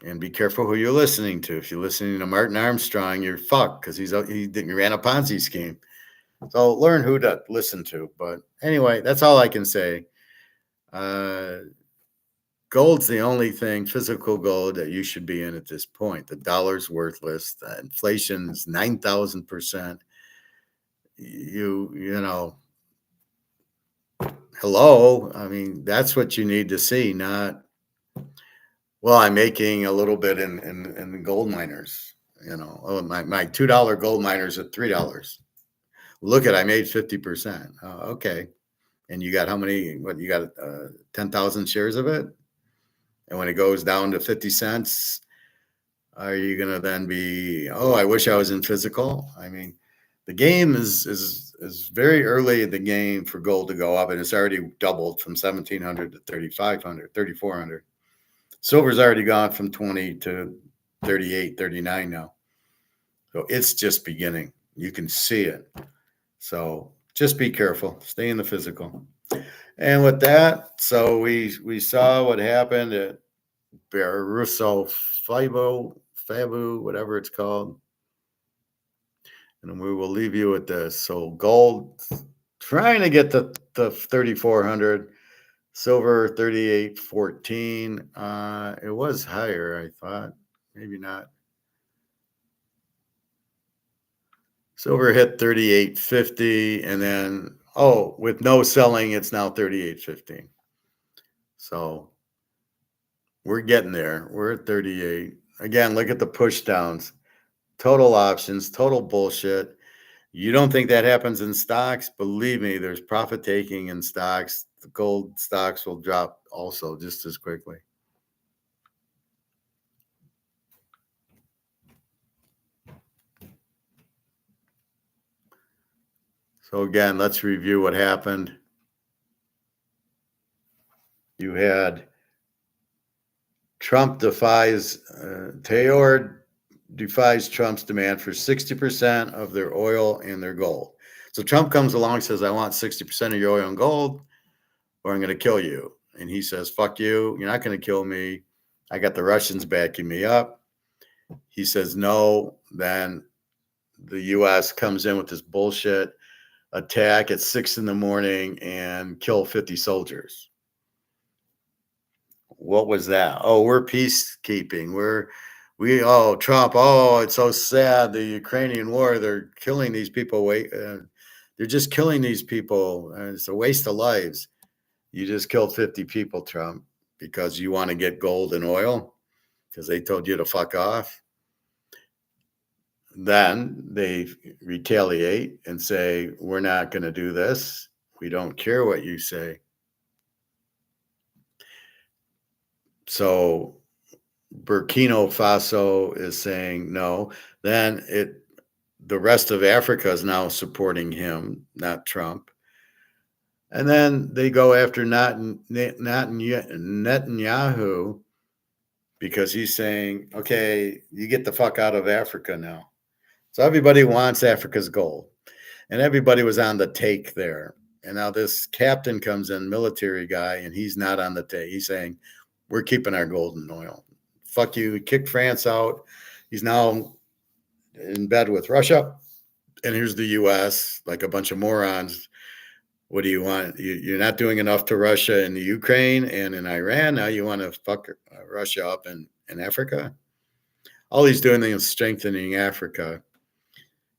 Speaker 1: And be careful who you're listening to. If you're listening to Martin Armstrong, you're fucked because he ran a Ponzi scheme. So learn who to listen to. But anyway, that's all I can say. Gold's the only thing, physical gold, that you should be in at this point. The dollar's worthless. The inflation's 9,000%. Hello. I mean, that's what you need to see, not, well, I'm making a little bit in the gold miners. My $2 gold miners at $3. Look I made 50%. Okay. And you got how many, you got 10,000 shares of it? And when it goes down to 50 cents, are you going to then be, oh, I wish I was in physical? I mean, the game is very early in the game for gold to go up, and it's already doubled from 1,700 to 3,500, 3,400. Silver's already gone from 20 to 38, 39 now. So it's just beginning. You can see it. So just be careful. Stay in the physical. And with that, so we saw what happened at Russo Fabu, whatever it's called. And we will leave you with this. So gold trying to get to 3,400, silver 38.14. It was higher, I thought. Maybe not. Silver hit 38.50, and then with no selling, it's now 38.15. So we're getting there. We're at 38. Again, look at the push downs. Total options, total bullshit. You don't think that happens in stocks? Believe me, there's profit taking in stocks. The gold stocks will drop also just as quickly. So again, let's review what happened. You had Trump Taylor defies Trump's demand for 60% of their oil and their gold. So Trump comes along and says, I want 60% of your oil and gold, or I'm going to kill you. And he says, fuck you. You're not going to kill me. I got the Russians backing me up. He says, no. Then the U.S. comes in with this bullshit attack at 6 a.m. and kill 50 soldiers. What was that? Oh, we're peacekeeping. Trump. Oh, it's so sad. The Ukrainian war, they're killing these people. They're just killing these people. It's a waste of lives. You just killed 50 people, Trump, because you want to get gold and oil because they told you to fuck off. Then they retaliate and say, we're not going to do this. We don't care what you say. So Burkina Faso is saying no. Then the rest of Africa is now supporting him, not Trump. And then they go after Netanyahu because he's saying, okay, you get the fuck out of Africa now. So everybody wants Africa's gold. And everybody was on the take there. And now this captain comes in, military guy, and he's not on the take. He's saying, we're keeping our gold and oil. Fuck you. He kicked France out. He's now in bed with Russia. And here's the U.S., like a bunch of morons. What do you want? You're not doing enough to Russia in the Ukraine and in Iran. Now you want to fuck Russia up in Africa? All he's doing is strengthening Africa.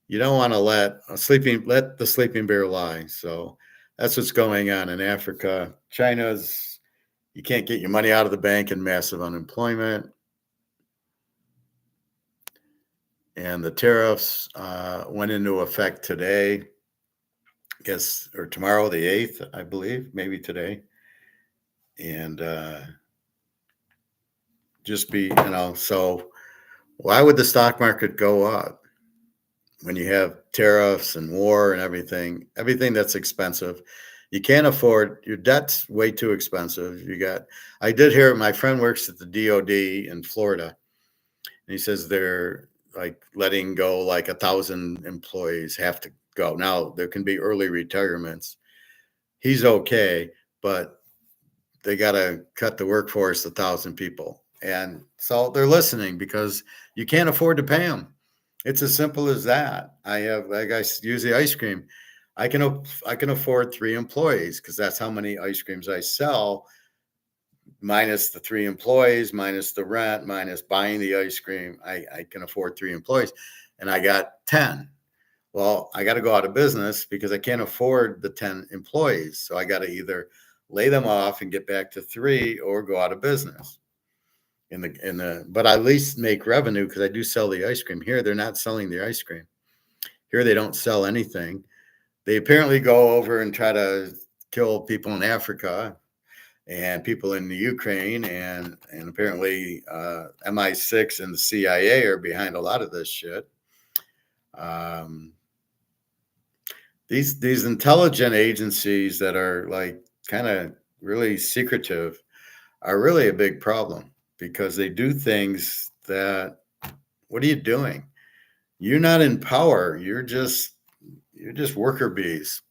Speaker 1: You don't want to let the sleeping bear lie. So that's what's going on in Africa. You can't get your money out of the bank and massive unemployment. And the tariffs went into effect today, I guess, or tomorrow, the 8th, I believe, maybe today. And so why would the stock market go up when you have tariffs and war and everything that's expensive? You can't afford, your debt's way too expensive. I did hear, my friend works at the DOD in Florida, and he says they're like letting go like 1,000 employees have to go. Now there can be early retirements. He's okay, but they got to cut the workforce 1,000 people. And so they're listening because you can't afford to pay them. It's as simple as that. I use the ice cream. I can afford 3 employees because that's how many ice creams I sell, minus the 3 employees, minus the rent, minus buying the ice cream. I can afford 3 employees, and I got 10. Well, I got to go out of business because I can't afford the 10 employees. So I got to either lay them off and get back to 3 or go out of business. But I at least make revenue because I do sell the ice cream. Here, they're not selling the ice cream. Here, they don't sell anything. They apparently go over and try to kill people in Africa and people in the Ukraine, and apparently MI6 and the CIA are behind a lot of this shit. These intelligent agencies that are like kind of really secretive are really a big problem because they do things that, what are you doing? You're not in power. You're just worker bees.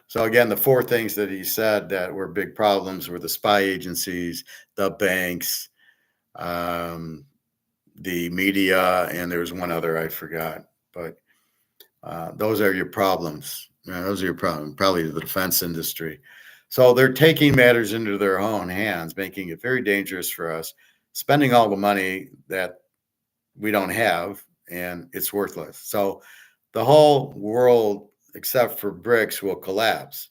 Speaker 1: So again, the 4 things that he said that were big problems were the spy agencies, the banks, the media, and there was one other I forgot. But those are your problems. Those are your problems. Probably the defense industry. So they're taking matters into their own hands, making it very dangerous for us, spending all the money that we don't have, and it's worthless. So the whole world, except for BRICS, will collapse.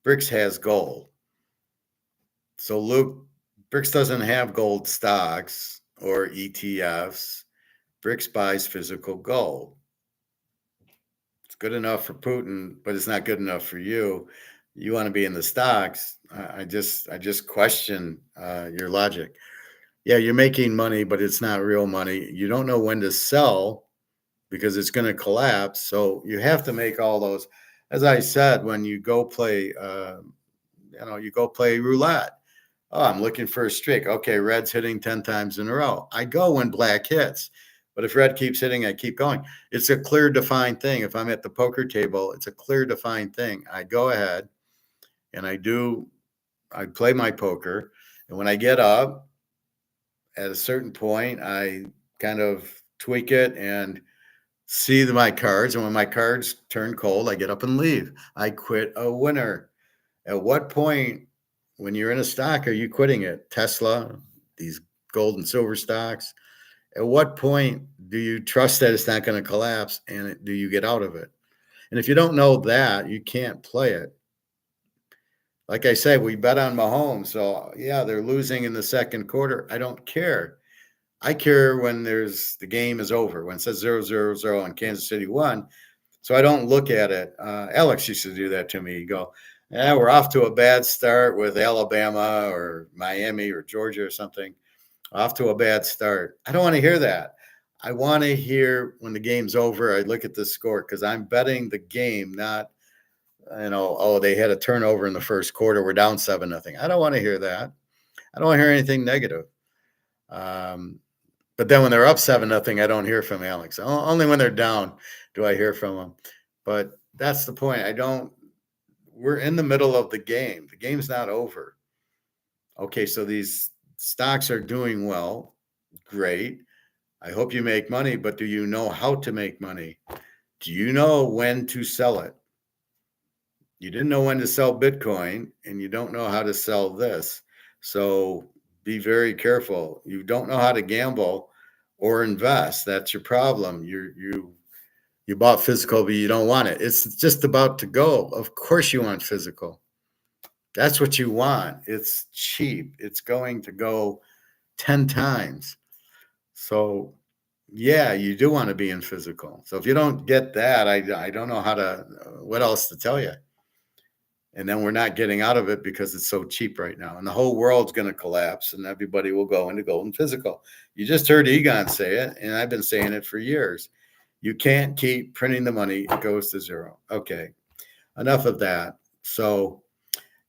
Speaker 1: BRICS has gold. So Luke, BRICS doesn't have gold stocks or ETFs. BRICS buys physical gold. It's good enough for Putin, but it's not good enough for you. You want to be in the stocks. I just question your logic. Yeah, you're making money, but it's not real money. You don't know when to sell because it's going to collapse. So you have to make all those as I said, when you go play, you go play roulette. Oh, I'm looking for a streak. Okay, red's hitting 10 times in a row. I go when black hits. But if red keeps hitting, I keep going. It's a clear, defined thing. If I'm at the poker table, it's a clear, defined thing. I go ahead and I play my poker. And when I get up at a certain point, I kind of tweak it and see my cards. And when my cards turn cold, I get up and leave. I quit a winner. At what point, when you're in a stock, are you quitting it? Tesla, these gold and silver stocks. At what point do you trust that it's not going to collapse, and do you get out of it? And if you don't know that, you can't play it. Like I said, we bet on Mahomes. So yeah, they're losing in the second quarter. I don't care. I care when the game is over, when it says 0-0-0 and Kansas City won. So I don't look at it. Alex used to do that to me. He'd go, yeah, we're off to a bad start with Alabama or Miami or Georgia or something. Off to a bad start. I don't want to hear that. I want to hear when the game's over, I look at the score because I'm betting the game, not, oh, they had a turnover in the first quarter. We're down 7-0. I don't want to hear that. I don't want to hear anything negative. But then when they're up 7-0, I don't hear from Alex. Only when they're down do I hear from them. But that's the point. We're in the middle of the game. The game's not over. Okay, so these stocks are doing well. Great. I hope you make money, but do you know how to make money? Do you know when to sell it? You didn't know when to sell Bitcoin, and you don't know how to sell this. So be very careful. You don't know how to gamble or invest. That's your problem. You bought physical, but you don't want it. It's just about to go. Of course you want physical. That's what you want. It's cheap. It's going to go 10 times. So yeah, you do want to be in physical. So if you don't get that, I don't know what else to tell you. And then we're not getting out of it because it's so cheap right now. And the whole world's going to collapse and everybody will go into gold and physical. You just heard Egon say it, and I've been saying it for years. You can't keep printing the money. It goes to zero. Okay, enough of that. So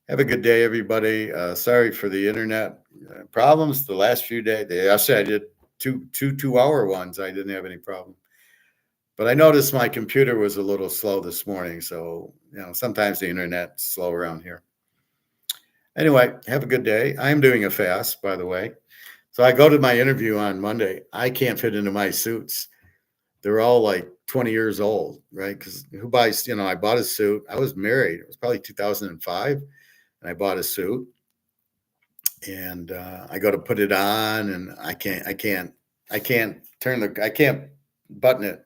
Speaker 1: have a good day, everybody. Sorry for the internet problems the last few days. Yesterday I did two 2-hour ones. I didn't have any problem. But I noticed my computer was a little slow this morning. So, sometimes the internet's slow around here. Anyway, have a good day. I'm doing a fast, by the way. So I go to my interview on Monday. I can't fit into my suits. They're all like 20 years old, right? Because who buys, I bought a suit. I was married. It was probably 2005. And I bought a suit. And I go to put it on, and I can't button it.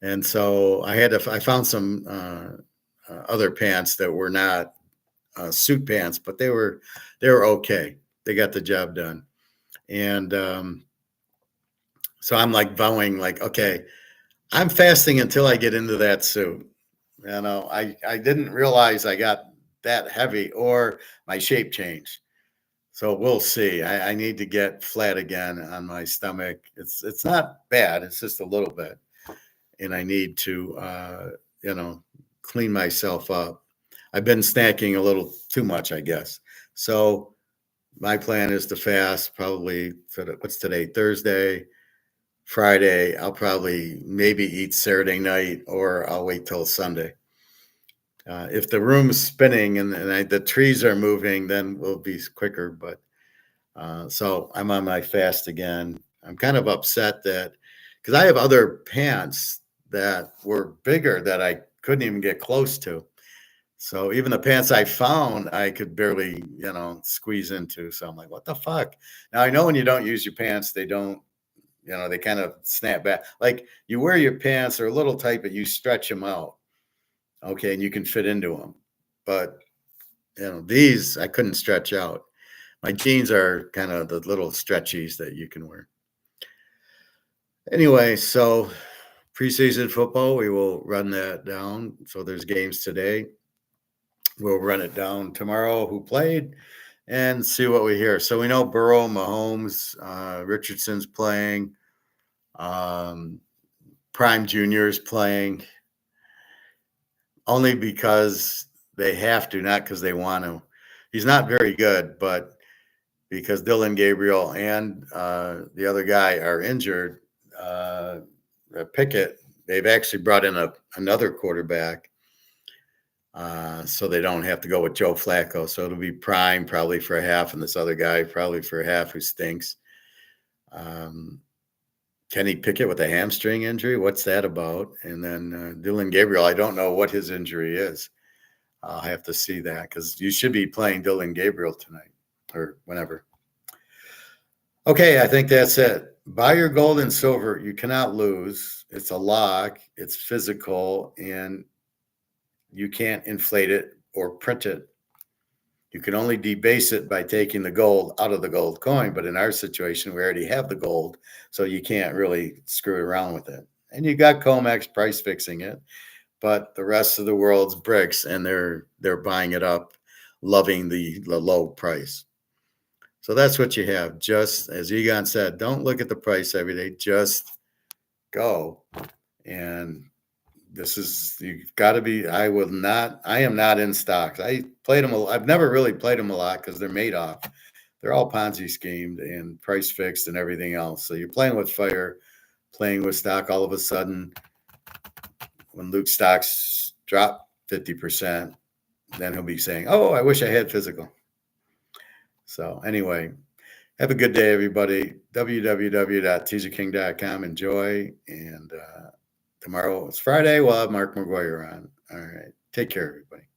Speaker 1: And so I found some other pants that were not suit pants, but they were okay. They got the job done. And so I'm like vowing, like, okay, I'm fasting until I get into that suit. I didn't realize I got that heavy or my shape changed. So we'll see. I need to get flat again on my stomach. It's not bad. It's just a little bit. And I need to, clean myself up. I've been snacking a little too much, I guess. So my plan is to fast probably, what's today? Thursday, Friday. I'll probably maybe eat Saturday night, or I'll wait till Sunday. If the room's spinning and the trees are moving, then we'll be quicker. But so I'm on my fast again. I'm kind of upset because I have other pants that were bigger that I couldn't even get close to. So even the pants I found, I could barely, squeeze into. So I'm like, what the fuck? Now I know when you don't use your pants, they don't, they kind of snap back. Like you wear your pants, they're a little tight, but you stretch them out. Okay. And you can fit into them. But, these I couldn't stretch out. My jeans are kind of the little stretchies that you can wear. Anyway, so preseason football, we will run that down. So there's games today. We'll run it down tomorrow, who played, and see what we hear. So we know Burrow, Mahomes, Richardson's playing. Prime Jr. is playing. only because they have to, not because they want to. He's not very good, but because Dylan Gabriel and the other guy are injured, Pickett, they've actually brought in another quarterback, so they don't have to go with Joe Flacco. So it'll be Prime probably for a half, and this other guy probably for a half who stinks. Kenny Pickett with a hamstring injury. What's that about? And then Dylan Gabriel, I don't know what his injury is. I'll have to see that because you should be playing Dylan Gabriel tonight or whenever. Okay, I think that's it. Buy your gold and silver. You cannot lose. It's a lock. It's physical, and you can't inflate it or print it. You can only debase it by taking the gold out of the gold coin. But in our situation, we already have the gold, so you can't really screw around with it. And you got COMEX price fixing it, but the rest of the world's bricks, and they're buying it up, loving the low price. So that's what you have. Just as Egon said, don't look at the price every day. Just go. And this is, you've got to be, I am not in stocks. I played them. I've never really played them a lot because they're made off. They're all Ponzi schemed and price fixed and everything else. So you're playing with fire, playing with stock. All of a sudden, when Luke's stocks drop 50%, then he'll be saying, oh, I wish I had physical. So anyway, have a good day, everybody. www.teaserking.com. Enjoy. And tomorrow it's Friday. We'll have Mark McGuire on. All right. Take care, everybody.